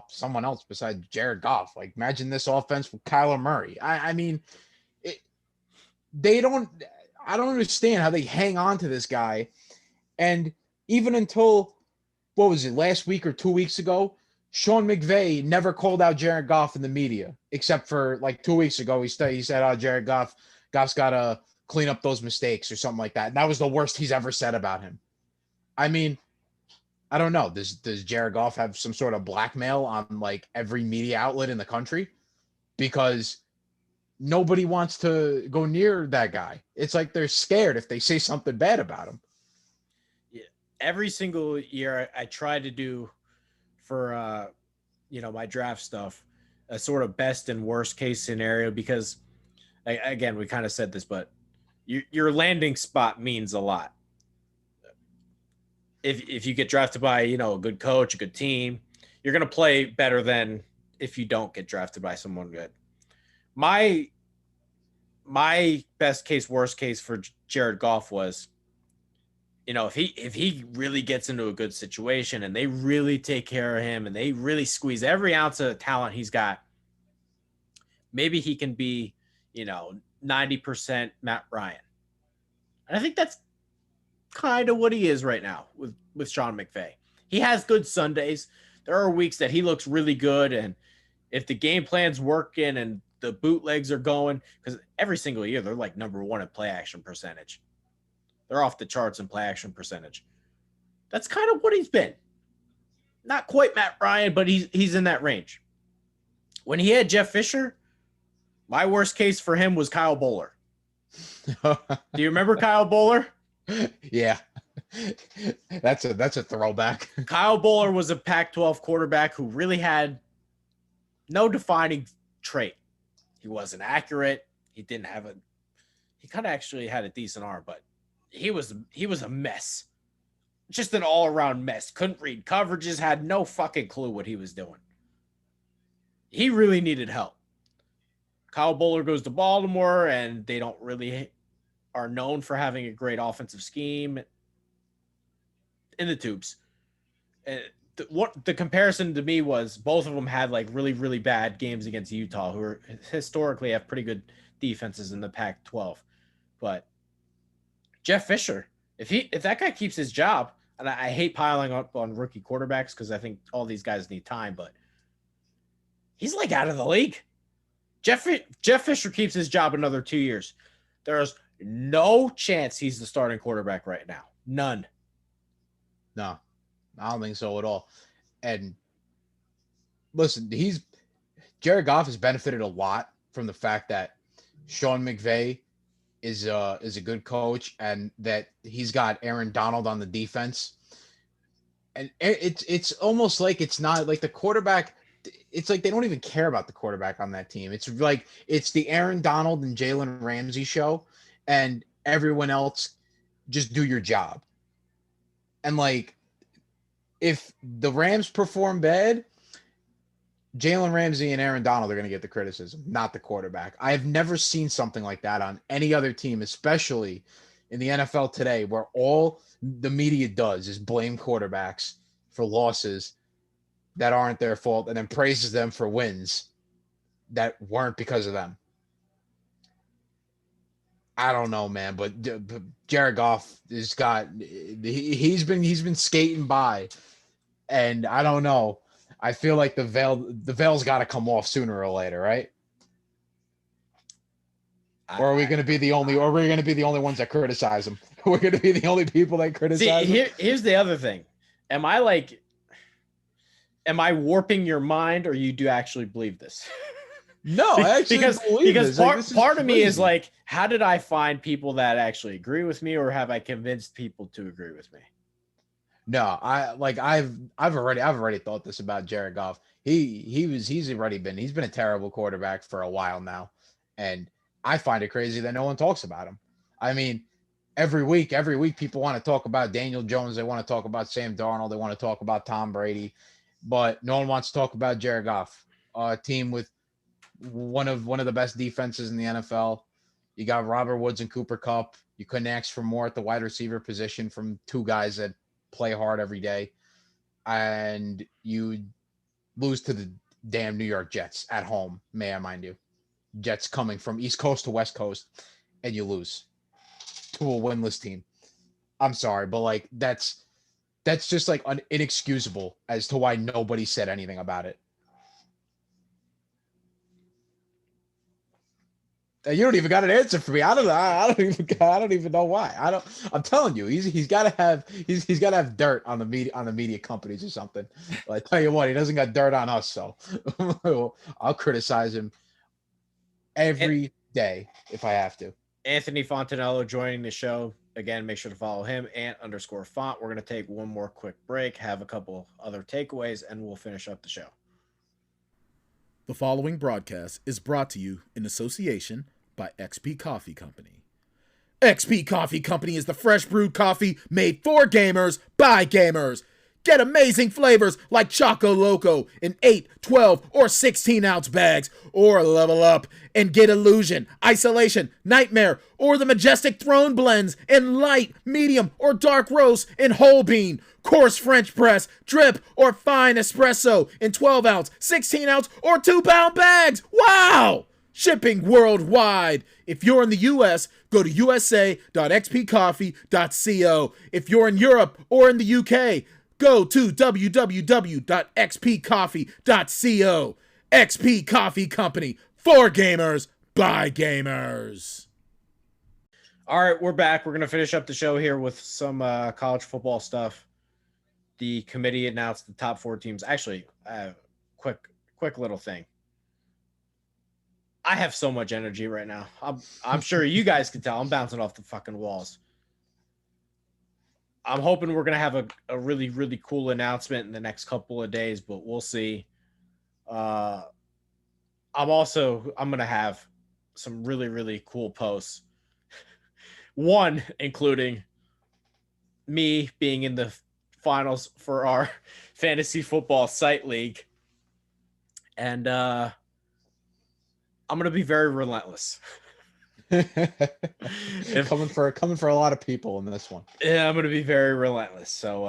someone else besides Jared Goff? Like, imagine this offense with Kyler Murray. I mean, I don't understand how they hang on to this guy. And even until, what was it, last week or 2 weeks ago, Sean McVay never called out Jared Goff in the media, except for like 2 weeks ago. He said, oh, Jared Goff's got to clean up those mistakes or something like that. And that was the worst he's ever said about him. I mean, I don't know. Does Jared Goff have some sort of blackmail on like every media outlet in the country? Because nobody wants to go near that guy. It's like they're scared if they say something bad about him. Yeah. Every single year I try to do for, my draft stuff, a sort of best and worst case scenario, because again, we kind of said this, but your landing spot means a lot. If you get drafted by, a good coach, a good team, you're going to play better than if you don't get drafted by someone good. My best case, worst case for Jared Goff was, if he really gets into a good situation and they really take care of him and they really squeeze every ounce of talent he's got, maybe he can be, 90% Matt Ryan. And I think that's kind of what he is right now with Sean McVay. He has good Sundays. There are weeks that he looks really good, and if the game plan's working and the bootlegs are going, because every single year they're like number one in play action percentage. They're off the charts in play action percentage. That's kind of what he's been. Not quite Matt Ryan, but he's in that range. When he had Jeff Fisher, my worst case for him was Kyle Bowler. Do you remember Kyle Bowler? Yeah. That's a throwback. Kyle Bowler was a Pac-12 quarterback who really had no defining trait. He wasn't accurate. He kind of actually had a decent arm, but he was a mess. Just an all-around mess. Couldn't read coverages, had no fucking clue what he was doing. He really needed help. Kyle Bowler goes to Baltimore, and they don't really are known for having a great offensive scheme in the tubes. What the comparison to me was, both of them had like really, really bad games against Utah, who are historically have pretty good defenses in the Pac-12. But Jeff Fisher, if that guy keeps his job, and I hate piling up on rookie quarterbacks because I think all these guys need time, but he's like out of the league. Jeff Fisher keeps his job another 2 years. There's no chance he's the starting quarterback right now. None. No, I don't think so at all. And listen, Jared Goff has benefited a lot from the fact that Sean McVay is a good coach and that he's got Aaron Donald on the defense. And it's almost like it's not like the quarterback. It's like they don't even care about the quarterback on that team. It's like it's the Aaron Donald and Jalen Ramsey show, and everyone else just do your job. And like, if the Rams perform bad, Jalen Ramsey and Aaron Donald are going to get the criticism, not the quarterback. I have never seen something like that on any other team, especially in the NFL today, where all the media does is blame quarterbacks for losses that aren't their fault and then praises them for wins that weren't because of them. I don't know, man, but Jared Goff has got he's been skating by, and I don't know. I feel like the veil's got to come off sooner or later, right? Or are we going to be the only? Or are we going to be the only ones that criticize him? We're going to be the only people that criticize him. Here's the other thing: am I warping your mind, or you do actually believe this? No, I actually believe because this. part of me is like, how did I find people that actually agree with me, or have I convinced people to agree with me? No, I've already thought this about Jared Goff. He's been a terrible quarterback for a while now, and I find it crazy that no one talks about him. I mean, every week people want to talk about Daniel Jones, they want to talk about Sam Darnold, they want to talk about Tom Brady, but no one wants to talk about Jared Goff, a team with one of the best defenses in the NFL. You got Robert Woods and Cooper Kupp. You couldn't ask for more at the wide receiver position from two guys that play hard every day, and you lose to the damn New York Jets at home, may I mind you. Jets coming from East Coast to West Coast, and you lose to a winless team. I'm sorry, but like that's just like inexcusable as to why nobody said anything about it. You don't even got an answer for me. I don't even know why. I'm telling you, he's got to have dirt on the media companies or something. But I tell you what, he doesn't got dirt on us, so I'll criticize him every day if I have to. Anthony Fontanello joining the show again. Make sure to follow him @_font. We're gonna take one more quick break, have a couple other takeaways, and we'll finish up the show. The following broadcast is brought to you in association by XP Coffee Company. XP Coffee Company is the fresh brewed coffee made for gamers by gamers. Get amazing flavors like Choco Loco in 8, 12, or 16-ounce bags, or level up and get Illusion, Isolation, Nightmare, or the Majestic Throne blends in light, medium, or dark roast in whole bean, coarse French press, drip, or fine espresso in 12-ounce, 16-ounce, or 2-pound bags. Wow! Shipping worldwide. If you're in the US, go to usa.xpcoffee.co. If you're in Europe or in the UK, go to www.xpcoffee.co. XP Coffee Company, for gamers, by gamers. All right, we're back. We're going to finish up the show here with some college football stuff. The committee announced the top 4 teams. Actually, quick little thing. I have so much energy right now. I'm sure you guys can tell. I'm bouncing off the fucking walls. I'm hoping we're going to have a really, really cool announcement in the next couple of days, but we'll see. I'm going to have some really, really cool posts. One, including me being in the finals for our fantasy football site league. And I'm going to be very relentless. Coming for a lot of people in this one. Yeah, I'm going to be very relentless. So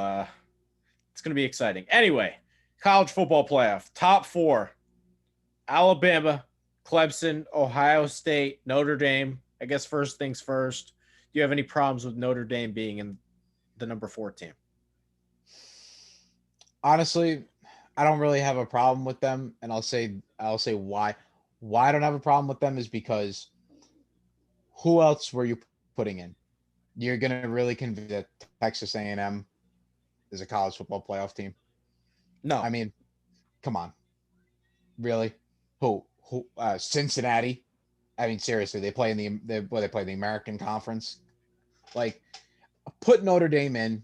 it's going to be exciting. Anyway, college football playoff. Top 4. Alabama, Clemson, Ohio State, Notre Dame. I guess first things first. Do you have any problems with Notre Dame being in the number 4 team? Honestly, I don't really have a problem with them, and I'll say why. Why I don't have a problem with them is because who else were you putting in? You're gonna really convince that Texas A&M is a college football playoff team? No. I mean, come on, really? Cincinnati. I mean, seriously, they play in they play the American Conference. Like, put Notre Dame in.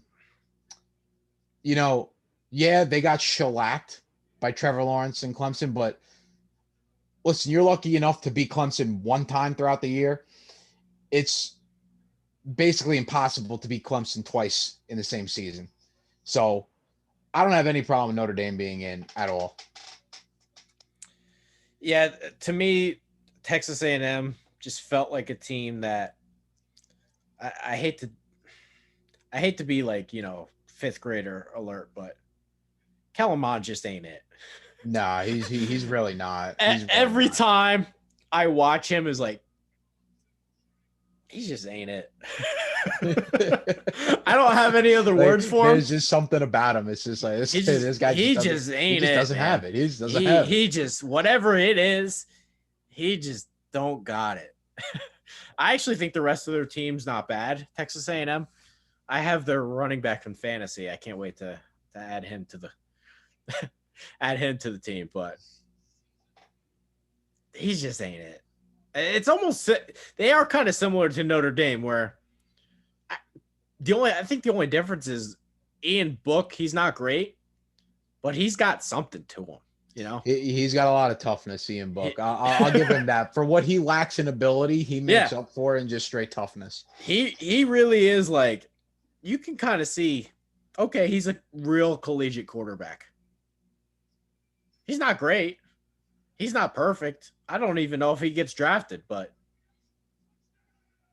You know, yeah, they got shellacked by Trevor Lawrence and Clemson, but listen, you're lucky enough to beat Clemson one time throughout the year. It's basically impossible to beat Clemson twice in the same season. So I don't have any problem with Notre Dame being in at all. Yeah, to me, Texas A&M just felt like a team that I hate to be like, fifth grader alert, but Kellen Mond just ain't it. Nah, he's really not. He's really Every not. time I watch him is like, he just ain't it. I don't have any other words for him. There's just something about him. It's just like this guy. He just ain't it. Doesn't man. have it. He just doesn't have it. He just, whatever it is, he just don't got it. I actually think the rest of their team's not bad. Texas A&M. I have their running back in fantasy. I can't wait to add him to the add him to the team, but he just ain't it. It's almost, they are kind of similar to Notre Dame, where I think the only difference is Ian Book. He's not great, but he's got something to him. He's got a lot of toughness. Ian Book. I'll give him that. For what he lacks in ability, he makes up for it in just straight toughness. He really is, like, you can kind of see, okay, he's a real collegiate quarterback. He's not great. He's not perfect. I don't even know if he gets drafted, but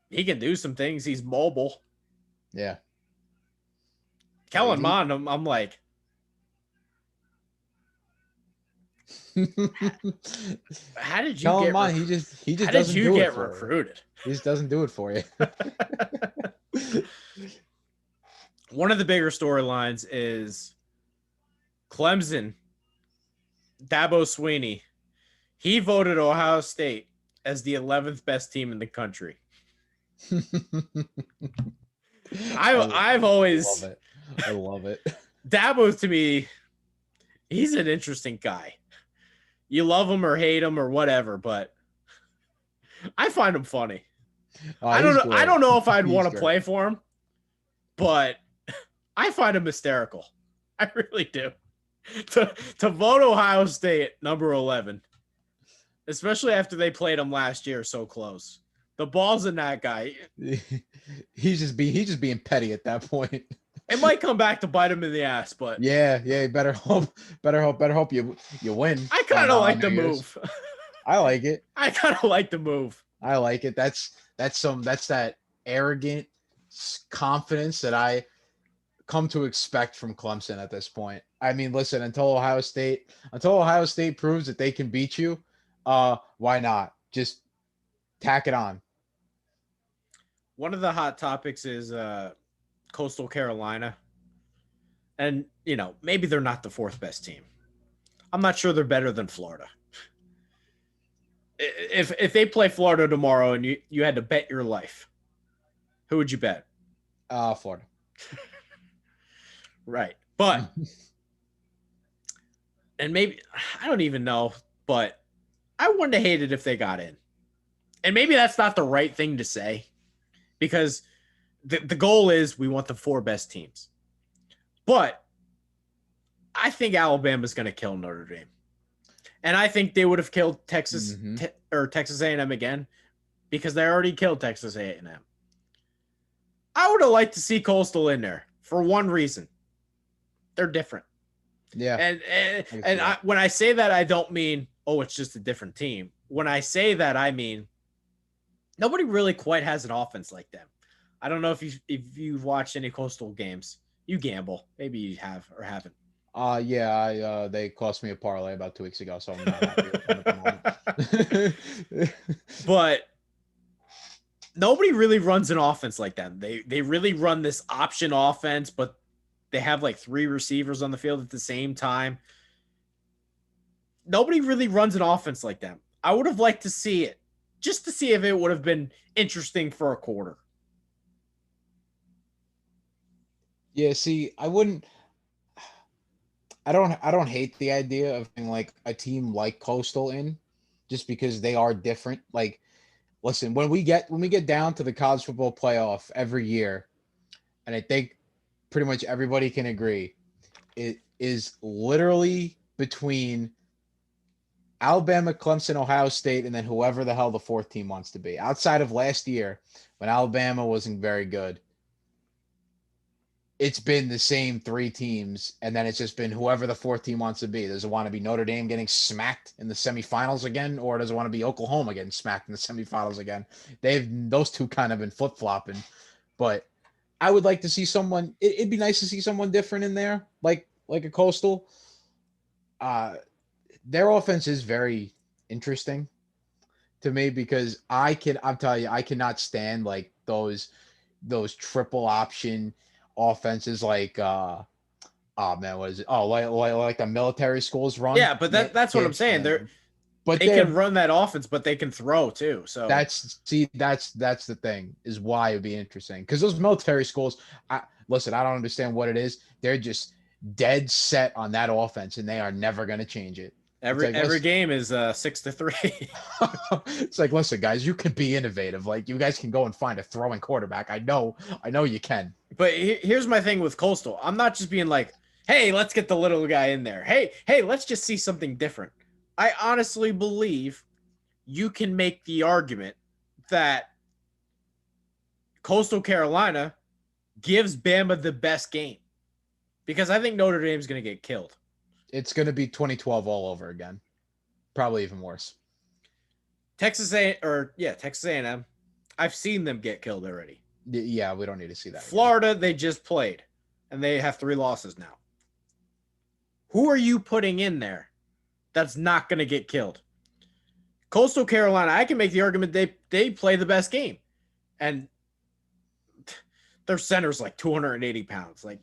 he can do some things. He's mobile. Yeah. Kellen Mond, I'm like, how did you get Mond? He just how doesn't did you do get it for recruited? You. He just doesn't do it for you. One of the bigger storylines is Clemson. Dabo Swinney. He voted Ohio State as the 11th best team in the country. I've always I love it. Dabo, to me, he's an interesting guy. You love him or hate him or whatever, but I find him funny. I don't know. Great. I don't know if I'd want to play for him, but I find him hysterical. I really do. To vote Ohio State number 11, especially after they played him last year so close. The ball's in that guy. He's just being petty at that point. It might come back to bite him in the ass, but yeah, better hope you win. I kind of like the move. I like it. I kind of like the move. I like it. That's that arrogant confidence that I come to expect from Clemson at this point. I mean, listen, until Ohio State proves that they can beat you, why not? Just tack it on. One of the hot topics is Coastal Carolina. And, maybe they're not the fourth best team. I'm not sure they're better than Florida. If they play Florida tomorrow and you had to bet your life, who would you bet? Florida. Right. But, and maybe, I don't even know, but I wouldn't have hated if they got in. And maybe that's not the right thing to say, because the goal is we want the four best teams. But I think Alabama's going to kill Notre Dame. And I think they would have killed Texas or Texas A&M again, because they already killed Texas A&M. I would have liked to see Coastal in there for one reason. They're different. Yeah. And when I say that, I don't mean, oh, it's just a different team. When I say that, I mean, nobody really quite has an offense like them. I don't know if you've watched any Coastal games. You gamble. Maybe you have or haven't. They cost me a parlay about 2 weeks ago, so I'm not happy with them at the moment. But nobody really runs an offense like them. They really run this option offense, but they have like 3 receivers on the field at the same time. Nobody really runs an offense like them. I would have liked to see it, just to see if it would have been interesting for a quarter. Yeah, see, I don't hate the idea of having like a team like Coastal in, just because they are different. Like, listen, when we get down to the college football playoff every year, and I think pretty much everybody can agree, it is literally between Alabama, Clemson, Ohio State, and then whoever the hell the fourth team wants to be. Outside of last year, when Alabama wasn't very good, it's been the same three teams, and then it's just been whoever the fourth team wants to be. Does it want to be Notre Dame getting smacked in the semifinals again, or does it want to be Oklahoma getting smacked in the semifinals again? Those two kind of been flip-flopping, but I would like to see someone. It'd be nice to see someone different in there, like a Coastal. Their offense is very interesting to me because I'm telling you, I cannot stand like those triple option offenses like oh man, what is it? Oh, like the military schools run. Yeah, but that's what I'm saying. They can run that offense, but they can throw too. So that's the thing, is why it'd be interesting. Because those military schools, listen, I don't understand what it is. They're just dead set on that offense, and they are never going to change it. Every game is 6-3. It's like, listen, guys, you can be innovative. Like, you guys can go and find a throwing quarterback. I know you can. But here's my thing with Coastal. I'm not just being like, hey, let's get the little guy in there. Hey, let's just see something different. I honestly believe you can make the argument that Coastal Carolina gives Bama the best game, because I think Notre Dame's going to get killed. It's going to be 2012 all over again. Probably even worse. Texas A&M. I've seen them get killed already. Yeah, we don't need to see that. Florida, they just played, and they have 3 losses now. Who are you putting in there that's not going to get killed? Coastal Carolina, I can make the argument they play the best game. And their center's like 280 pounds. Like,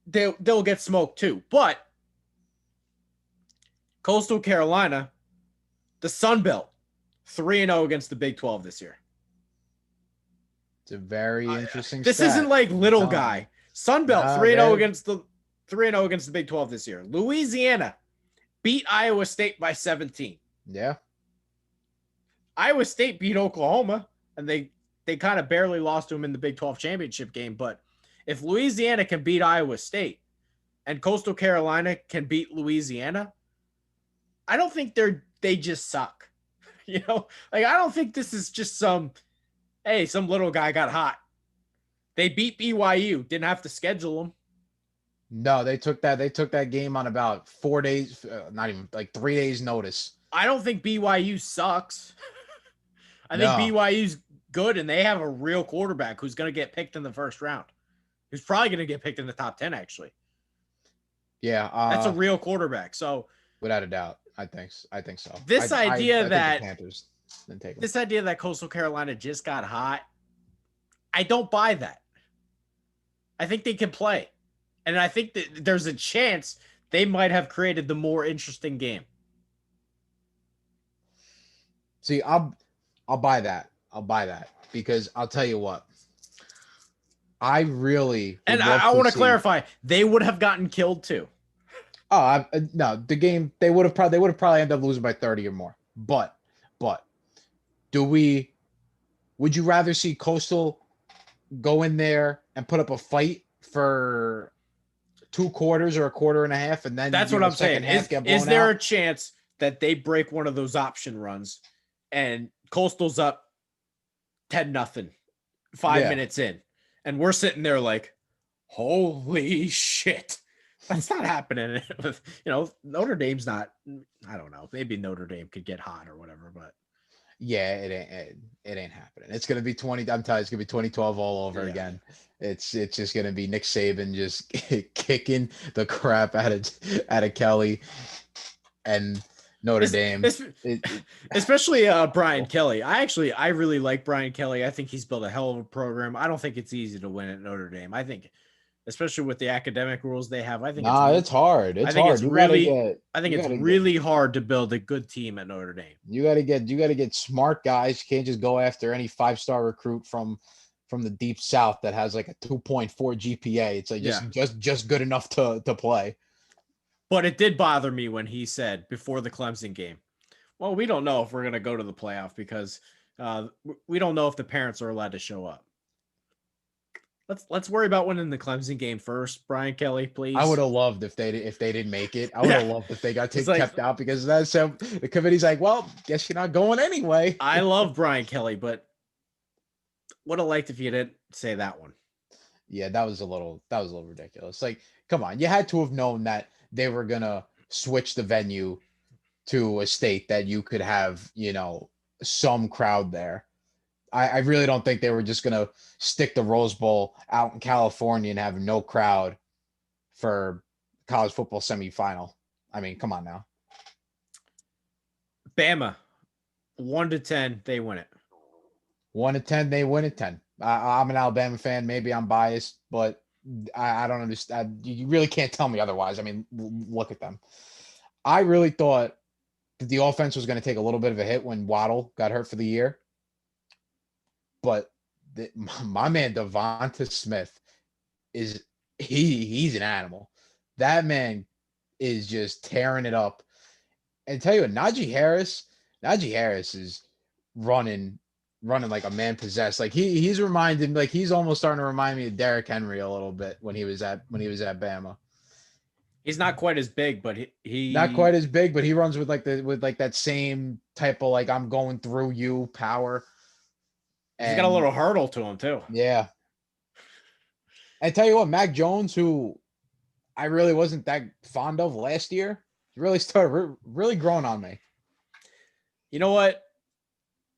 they'll get smoked too. But Coastal Carolina, the Sun Belt, 3-0 against the Big 12 this year. It's a very interesting This stat. isn't like little guy. Sun Belt, 3-0 against the Big 12 this year. Louisiana beat Iowa State by 17. Yeah. Iowa State beat Oklahoma, and they kind of barely lost to them in the Big 12 championship game. But if Louisiana can beat Iowa State and Coastal Carolina can beat Louisiana, I don't think they just suck. You know, like, I don't think this is just some little guy got hot. They beat BYU, didn't have to schedule them. No, they took that game on about 4 days, not even like 3 days notice. I don't think BYU sucks. I think BYU's good, and they have a real quarterback who's going to get picked in the first round. Who's probably going to get picked in the top 10, actually. Yeah. That's a real quarterback. So without a doubt, I think so. This idea that Coastal Carolina just got hot, I don't buy that. I think they can play. And I think that there's a chance they might have created the more interesting game. See, I'll buy that. I'll buy that, because I'll tell you what. I really and I want to clarify, they would have gotten killed too. Oh, no, the game they would have probably ended up losing by 30 or more. But would you rather see Coastal go in there and put up a fight for 2 quarters or a quarter and a half, and then that's what I'm saying? Is there a chance that they break one of those option runs and Coastal's up 10-0, 5 minutes in, and we're sitting there like, holy shit, that's not happening. Notre Dame's not. I don't know. Maybe Notre Dame could get hot or whatever, but yeah, it ain't happening. It's gonna be 20. I'm telling you, it's gonna be 2012 all over again. It's just gonna be Nick Saban just kicking the crap out of Kelly and Notre Dame, especially Brian Kelly. I really like Brian Kelly. I think he's built a hell of a program. I don't think it's easy to win at Notre Dame. I think, especially with the academic rules they have, it's hard. I think it's really hard to build a good team at Notre Dame. You got to get smart guys. You can't just go after any 5-star recruit from the deep South that has like a 2.4 GPA. It's like just good enough to play. But it did bother me when he said before the Clemson game, Well, we don't know if we're going to go to the playoff because we don't know if the parents are allowed to show up. Let's worry about winning the Clemson game first, Brian Kelly, please. I would have loved if they didn't make it. I would have loved if they got It's like- kept out because that's the committee's like, well, guess you're not going anyway. I love Brian Kelly, but would have liked if you didn't say that one. Yeah, that was a little ridiculous. Like, come on, you had to have known that they were gonna switch the venue to a state that you could have, some crowd there. I really don't think they were just gonna stick the Rose Bowl out in California and have no crowd for college football semifinal. I mean, come on now. Bama, 1-10, they win it. 1-10, they win it 10. I'm an Alabama fan. Maybe I'm biased, but I don't understand. You really can't tell me otherwise. I mean, look at them. I really thought that the offense was going to take a little bit of a hit when Waddle got hurt for the year. But my man, Devonta Smith, he's an animal. That man is just tearing it up. And tell you what, Najee Harris is running like a man possessed. Like he's reminding, like he's almost starting to remind me of Derrick Henry a little bit when he was at Bama. He's not quite as big, but he not quite as big, but he runs with that same type of like I'm going through you power. And he's got a little hurdle to him too. Yeah. And tell you what, Mac Jones, who I really wasn't that fond of last year, really started really growing on me. You know what?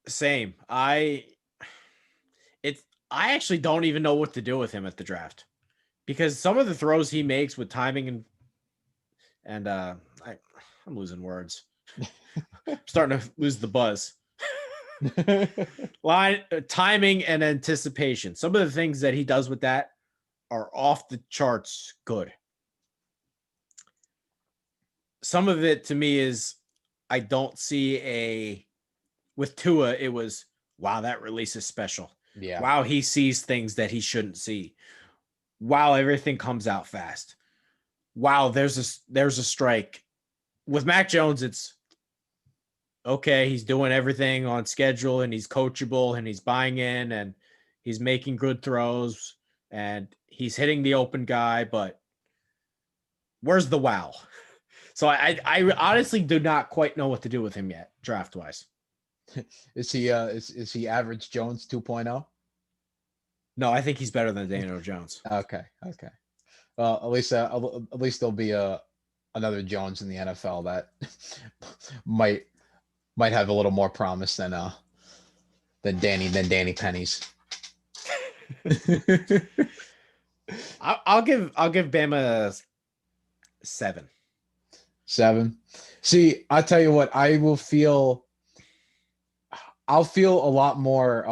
Same. I actually don't even know what to do with him at the draft because some of the throws he makes with timing and I'm losing words. I'm starting to lose the buzz. Timing and anticipation. Some of the things that he does with that are off the charts good. Some of it to me is I don't see with Tua, it was, wow, that release is special. Yeah. Wow, he sees things that he shouldn't see. Wow, everything comes out fast. Wow, there's a strike. With Mac Jones, it's okay, he's doing everything on schedule and he's coachable and he's buying in and he's making good throws and he's hitting the open guy, but where's the wow? So I honestly do not quite know what to do with him yet, draft-wise. Is he average Jones 2.0? No, I think he's better than Daniel Jones. Okay. Well, at least there'll be another Jones in the NFL that might have a little more promise than Danny Pennies. I'll give Bama a 7. 7. See, I'll tell you what, I'll feel a lot more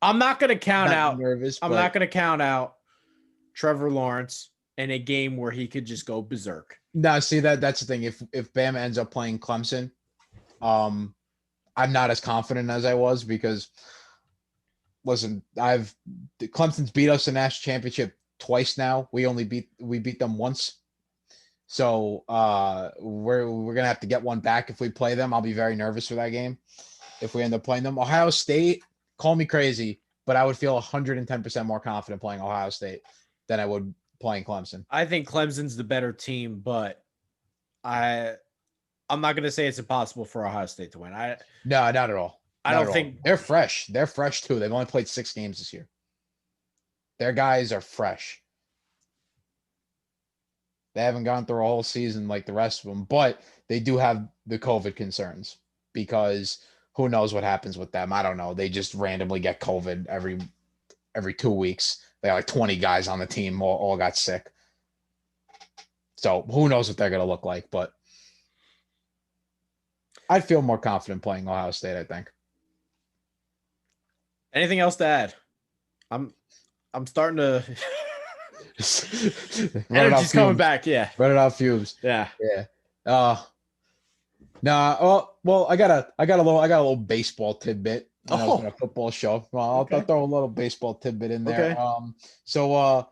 I'm not going to count out nervous. I'm not going to count out Trevor Lawrence in a game where he could just go berserk. No, see that's the thing. If Bama ends up playing Clemson, I'm not as confident as I was because listen, Clemson's beat us in the national championship twice now. We beat them once. So we're gonna have to get one back if we play them. I'll be very nervous for that game if we end up playing them. Ohio State, call me crazy, but I would feel 110% more confident playing Ohio State than I would playing Clemson. I think Clemson's the better team, but I'm not gonna say it's impossible for Ohio State to win. No, not at all. I don't think they're fresh. They're fresh too. They've only played 6 games this year. Their guys are fresh. They haven't gone through a whole season like the rest of them, but they do have the COVID concerns because who knows what happens with them. I don't know. They just randomly get COVID every 2 weeks. They have like 20 guys on the team all got sick. So who knows what they're going to look like, but I'd feel more confident playing Ohio State, I think. Anything else to add? I'm starting to energy's coming back. Yeah, running out fumes. Yeah. Nah. Well, I got a little baseball tidbit. I was on a football show. Well, I'll throw a little baseball tidbit in there. Okay. So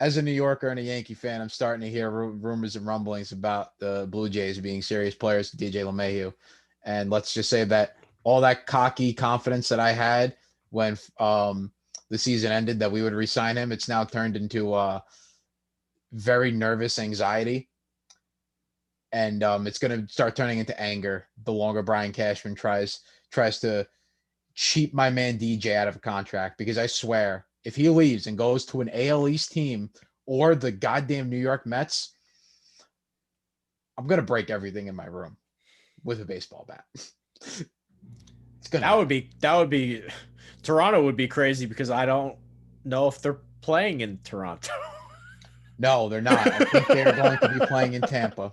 as a New Yorker and a Yankee fan, I'm starting to hear rumors and rumblings about the Blue Jays being serious players to DJ LeMahieu. And let's just say that all that cocky confidence that I had when the season ended that we would re-sign him, it's now turned into very nervous anxiety. And it's going to start turning into anger the longer Brian Cashman tries to cheat my man DJ out of a contract, because I swear if he leaves and goes to an AL East team or the goddamn New York Mets, I'm going to break everything in my room with a baseball bat. That would be Toronto would be crazy, because I don't know if they're playing in Toronto. No, they're not. I think they're going to be playing in Tampa.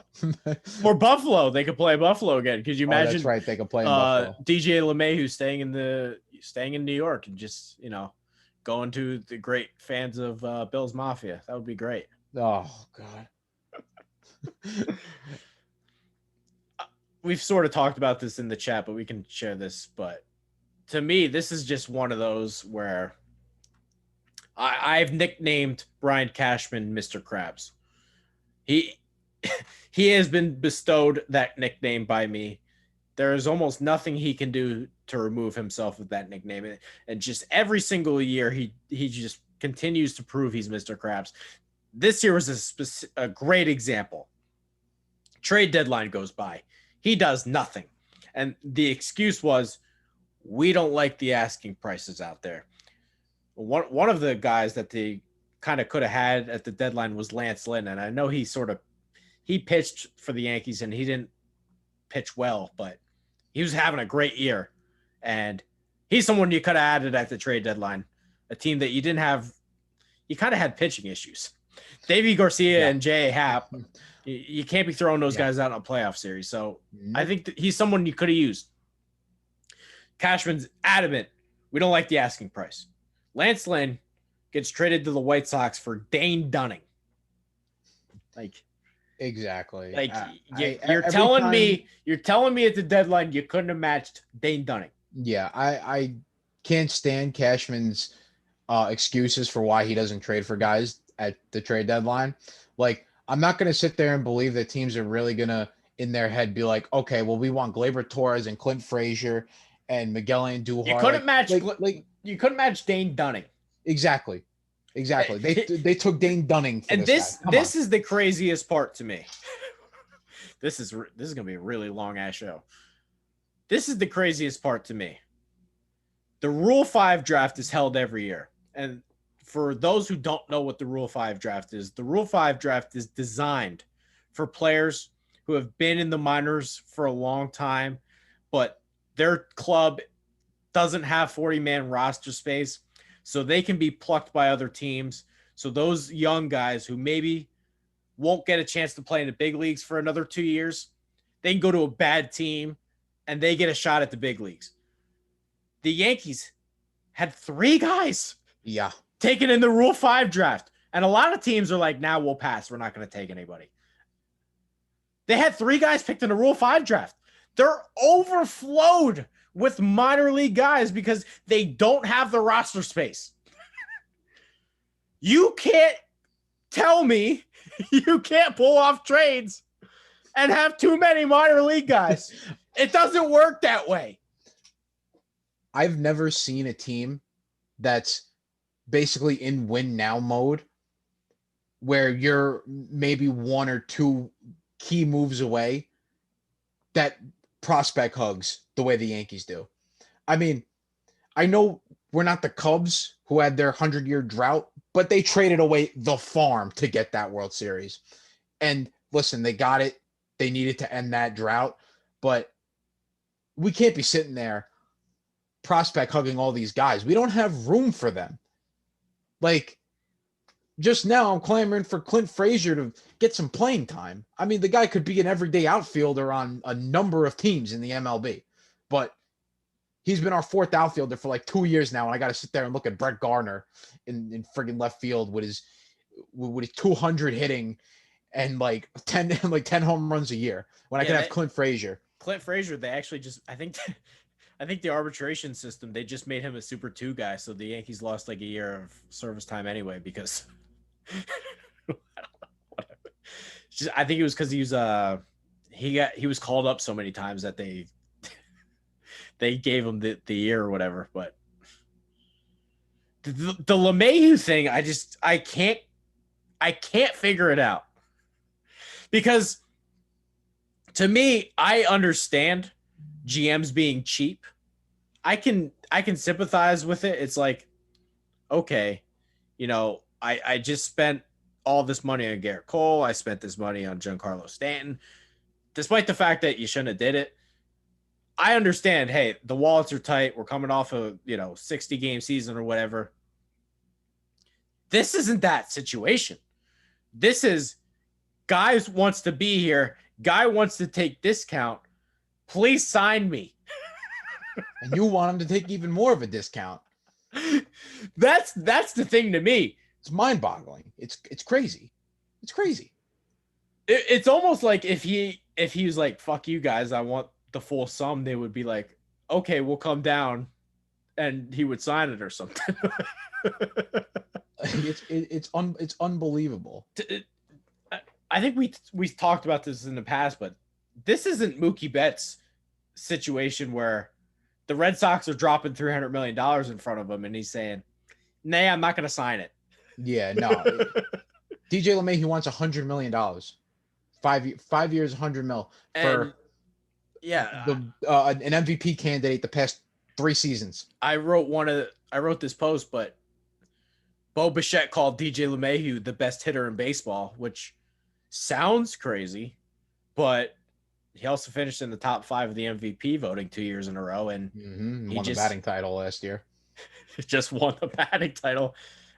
Or Buffalo. They could play Buffalo again. Could you imagine? That's right. They could play in Buffalo. DJ LeMahieu staying in New York and just, going to the great fans of Bill's Mafia. That would be great. Oh, God. We've sort of talked about this in the chat, but we can share this. But to me, this is just one of those where I've nicknamed Brian Cashman Mr. Krabs. He has been bestowed that nickname by me. There is almost nothing he can do to remove himself with that nickname. And just every single year, he just continues to prove he's Mr. Krabs. This year was a great example. Trade deadline goes by. He does nothing. And the excuse was, we don't like the asking prices out there. One of the guys that they kind of could have had at the deadline was Lance Lynn. And I know he pitched for the Yankees and he didn't pitch well, but he was having a great year. And he's someone you could have added at the trade deadline, a team that you didn't have. You kind of had pitching issues. Davey Garcia and J.A. Happ, you can't be throwing those guys out in a playoff series. So I think that he's someone you could have used. Cashman's adamant, we don't like the asking price. Lance Lynn gets traded to the White Sox for Dane Dunning. Exactly. You're telling me at the deadline you couldn't have matched Dane Dunning. Yeah, I can't stand Cashman's excuses for why he doesn't trade for guys at the trade deadline. I'm not going to sit there and believe that teams are really going to, in their head, be like, okay, well, we want Gleyber Torres and Clint Frazier and Miguel Andujar. You couldn't you couldn't match Dane Dunning. Exactly. They took Dane Dunning for and this is the craziest part to me. This is going to be a really long ass show. This is the craziest part to me. The Rule 5 draft is held every year. And for those who don't know what the Rule 5 draft is, the Rule 5 draft is designed for players who have been in the minors for a long time, but their club doesn't have 40-man roster space, so they can be plucked by other teams. So those young guys who maybe won't get a chance to play in the big leagues for another 2 years, they can go to a bad team and they get a shot at the big leagues. The Yankees had 3 guys taken in the Rule 5 draft. And a lot of teams are like, now we'll pass. We're not going to take anybody. They had 3 guys picked in the Rule 5 draft. They're overflowed with minor league guys because they don't have the roster space. You can't tell me you can't pull off trades and have too many minor league guys. It doesn't work that way. I've never seen a team that's basically in win now mode where you're maybe 1 or 2 key moves away that prospect hugs the way the Yankees do. I mean, I know we're not the Cubs who had their 100-year drought, but they traded away the farm to get that World Series. And listen, they got it. They needed to end that drought, but we can't be sitting there prospect hugging all these guys. We don't have room for them. Just now I'm clamoring for Clint Frazier to get some playing time. I mean, the guy could be an everyday outfielder on a number of teams in the MLB, but he's been our 4th outfielder for 2 years now. And I got to sit there and look at Brett Garner in friggin' left field with his 200 hitting and 10 home runs a year when I can have Clint Frazier. Clint Frazier, they actually I think the arbitration system, they just made him a Super 2 guy. So the Yankees lost a year of service time anyway, because I think it was because he was called up so many times that they gave him the year or whatever. But the LeMahieu thing, I can't figure it out, because to me, I understand GMs being cheap. I can sympathize with it. It's like, okay, I just spent all this money on Garrett Cole. I spent this money on Giancarlo Stanton, despite the fact that you shouldn't have did it. I understand, hey, the wallets are tight. We're coming off a 60-game season or whatever. This isn't that situation. This is guy wants to be here. Guy wants to take discount. Please sign me. And you want him to take even more of a discount. That's the thing to me. It's mind-boggling. It's crazy. It's crazy. It's almost like if he was like, fuck you guys, I want the full sum, they would be like, okay, we'll come down, and he would sign it or something. It's unbelievable. I think we talked about this in the past, but this isn't Mookie Betts' situation where the Red Sox are dropping $300 million in front of him, and he's saying, nah, I'm not going to sign it. Yeah, no. DJ LeMahieu wants $100 million. 5 years, $100 million for an MVP candidate the past 3 seasons. I wrote this post, but Bo Bichette called DJ LeMahieu the best hitter in baseball, which sounds crazy, but he also finished in the top 5 of the MVP voting 2 years in a row, and he won the batting title last year. Just won the batting title,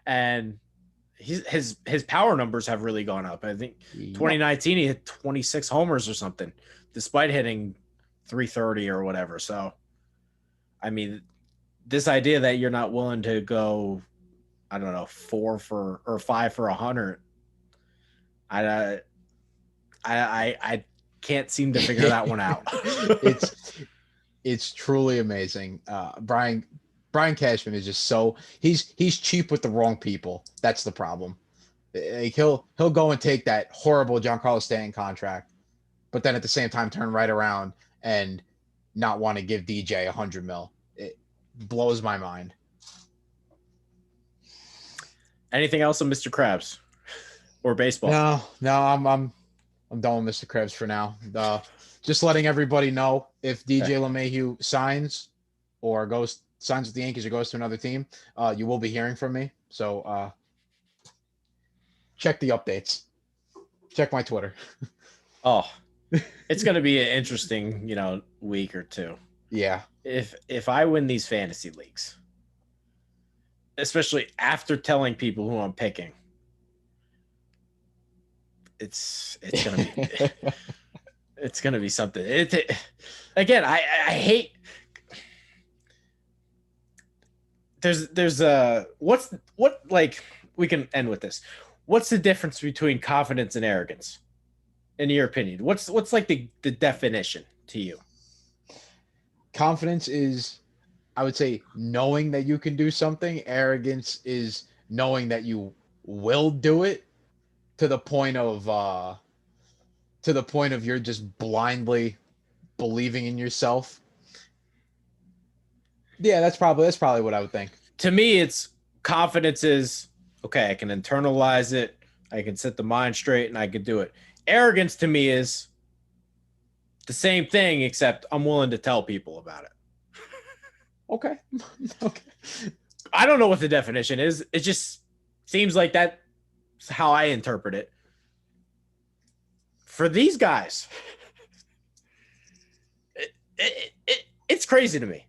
and his power numbers have really gone up. I think 2019 he hit 26 homers or something, despite hitting 330 or whatever. So, I mean, this idea that you're not willing to go, I don't know, 5 for 100. I can't seem to figure that one out. It's truly amazing. Brian Cashman is just he's cheap with the wrong people. That's the problem. Like he'll go and take that horrible Giancarlo Stanton contract, but then at the same time turn right around and not want to give DJ $100 million. It blows my mind. Anything else on Mr. Krabs or baseball? No, I'm done with Mr. Krabs for now. Just letting everybody know, if DJ LeMahieu signs with the Yankees or goes to another team, you will be hearing from me. So check the updates. Check my Twitter. Oh, it's going to be an interesting, week or two. Yeah. If I win these fantasy leagues, especially after telling people who I'm picking, it's going to be it's going to be something. Again, I hate. There's we can end with this. What's the difference between confidence and arrogance, in your opinion? What's like the definition to you? Confidence is, I would say, knowing that you can do something. Arrogance is knowing that you will do it to the point of you're just blindly believing in yourself. Yeah, that's probably what I would think. To me, it's confidence is, okay, I can internalize it, I can set the mind straight, and I can do it. Arrogance to me is the same thing, except I'm willing to tell people about it. Okay. I don't know what the definition is. It just seems like that's how I interpret it. For these guys, it's crazy to me.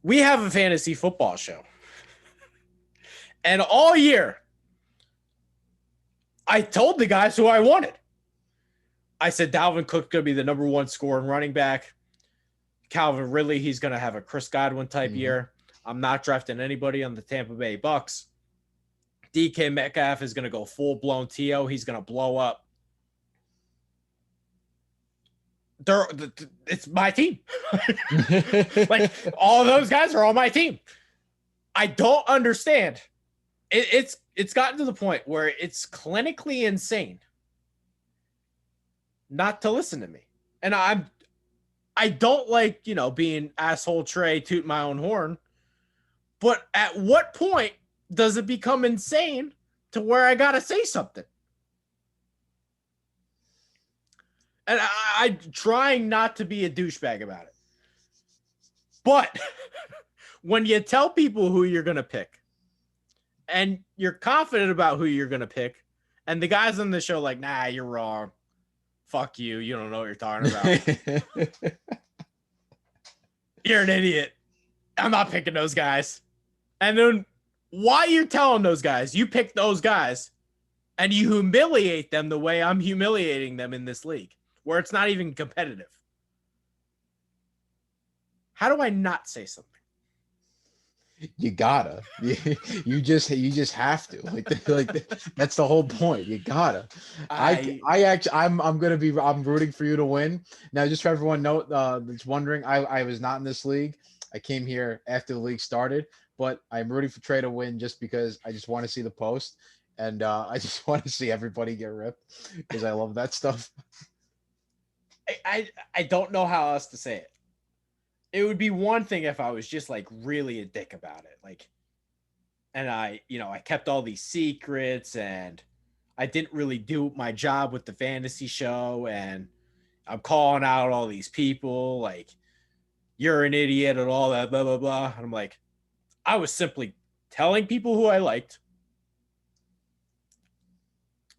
We have a fantasy football show. And all year, I told the guys who I wanted. I said Dalvin Cook's going to be the number 1 scoring running back. Calvin Ridley, he's going to have a Chris Godwin type year. I'm not drafting anybody on the Tampa Bay Bucks. DK Metcalf is going to go full-blown T.O. He's going to blow up. It's my team. Like, all those guys are on my team. I don't understand. It's it's gotten to the point where it's clinically insane not to listen to me. And I don't like, being asshole Trey, toot my own horn. But at what point does it become insane to where I gotta say something? And I'm trying not to be a douchebag about it. But when you tell people who you're gonna pick, and you're confident about who you're gonna pick, and the guys on the show like, nah, you're wrong. Fuck you. You don't know what you're talking about. You're an idiot. I'm not picking those guys. And then why you telling those guys? You pick those guys and you humiliate them the way I'm humiliating them in this league, where it's not even competitive. How do I not say something? You gotta. You just have to. Like that's the whole point. You gotta. I'm rooting for you to win. Now, just for everyone that's wondering, I was not in this league. I came here after the league started, but I'm rooting for Trey to win just because I just want to see the post, and I just want to see everybody get ripped because I love that stuff. I don't know how else to say it. It would be one thing if I was just like really a dick about it. Like, and I kept all these secrets and I didn't really do my job with the fantasy show. And I'm calling out all these people like, you're an idiot and all that, blah, blah, blah. And I'm like, I was simply telling people who I liked,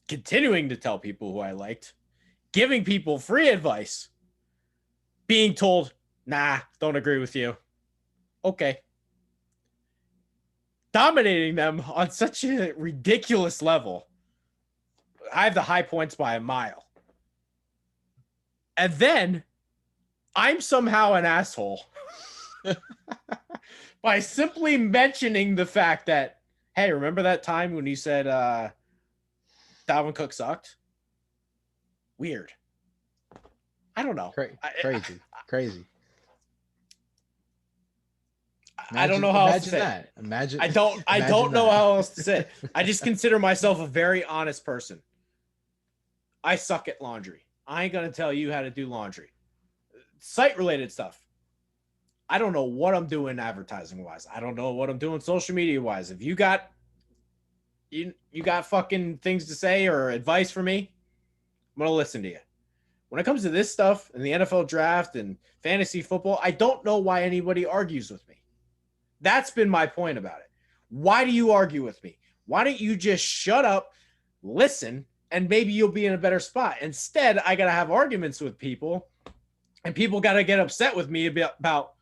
continuing to tell people who I liked, giving people free advice, being told, nah, don't agree with you. Okay. Dominating them on such a ridiculous level. I have the high points by a mile. And then I'm somehow an asshole by simply mentioning the fact that, hey, remember that time when you said Dalvin Cook sucked? Weird. I don't know. Crazy. I don't know how else to say that. Imagine I don't know how else to say it. I just consider myself a very honest person. I suck at laundry. I ain't gonna tell you how to do laundry. Site related stuff. I don't know what I'm doing advertising wise. I don't know what I'm doing social media wise. If you got you got fucking things to say or advice for me, I'm gonna listen to you. When it comes to this stuff and the NFL draft and fantasy football, I don't know why anybody argues with me. That's been my point about it. Why do you argue with me? Why don't you just shut up, listen, and maybe you'll be in a better spot? Instead, I got to have arguments with people, and people got to get upset with me about,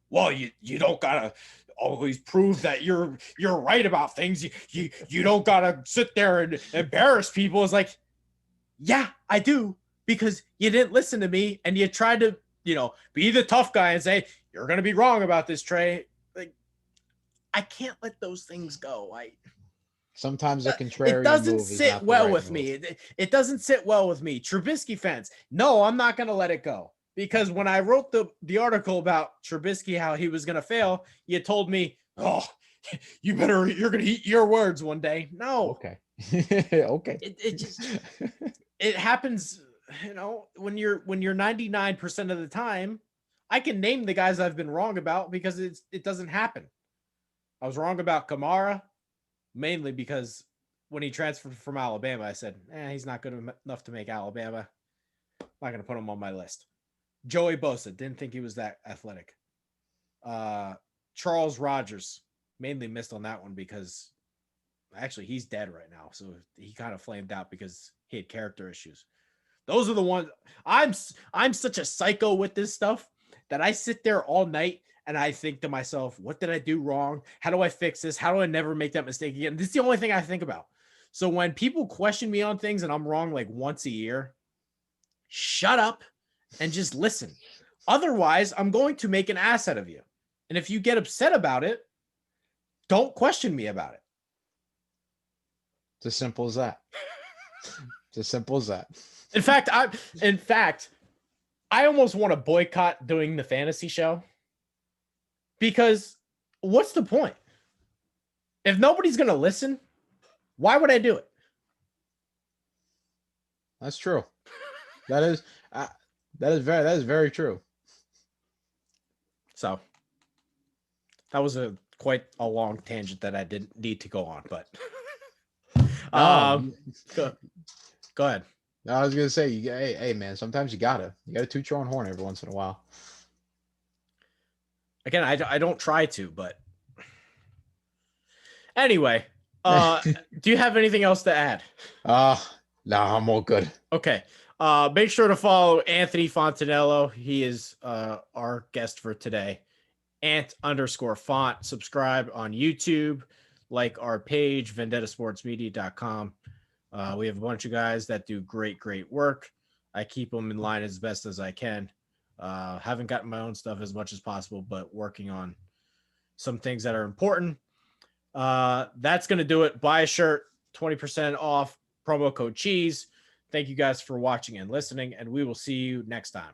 well, you don't got to always prove that you're right about things. You don't got to sit there and embarrass people. It's like, yeah, I do, because you didn't listen to me, and you tried to, be the tough guy and say, you're going to be wrong about this, Trey. I can't let those things go. Sometimes a contrarian it doesn't move is sit not well right with move. me. It doesn't sit well with me. Trubisky fans, no, I'm not going to let it go, because when I wrote the article about Trubisky, how he was going to fail, you told me, oh, you're going to eat your words one day. No. Okay. Okay. It just it happens, when you're 99% of the time. I can name the guys I've been wrong about because it doesn't happen. I was wrong about Kamara, mainly because when he transferred from Alabama, I said, he's not good enough to make Alabama. I'm not going to put him on my list. Joey Bosa, didn't think he was that athletic. Charles Rogers, mainly missed on that one because actually he's dead right now. So he kind of flamed out because he had character issues. Those are the ones. I'm such a psycho with this stuff that I sit there all night and I think to myself, what did I do wrong? How do I fix this? How do I never make that mistake again? This is the only thing I think about. So when people question me on things and I'm wrong like once a year, shut up and just listen. Otherwise, I'm going to make an ass out of you. And if you get upset about it, don't question me about it. It's as simple as that. It's as simple as that. In fact, I almost want to boycott doing the fantasy show, because what's the point? If nobody's going to listen, Why would I do it? That's true. That is very true. So that was quite a long tangent that I didn't need to go on, but go ahead. I was gonna say, hey man, sometimes you gotta toot your own horn every once in a while. Again, I don't try to, but anyway, do you have anything else to add? No, I'm all good. Okay. Make sure to follow Anthony Fontanello. He is our guest for today. Ant_font. Subscribe on YouTube. Like our page, vendettasportsmedia.com. We have a bunch of guys that do great work. I keep them in line as best as I can. Haven't gotten my own stuff as much as possible, but working on some things that are important. That's going to do it. Buy a shirt, 20% off, promo code cheese. Thank you guys for watching and listening, and we will see you next time.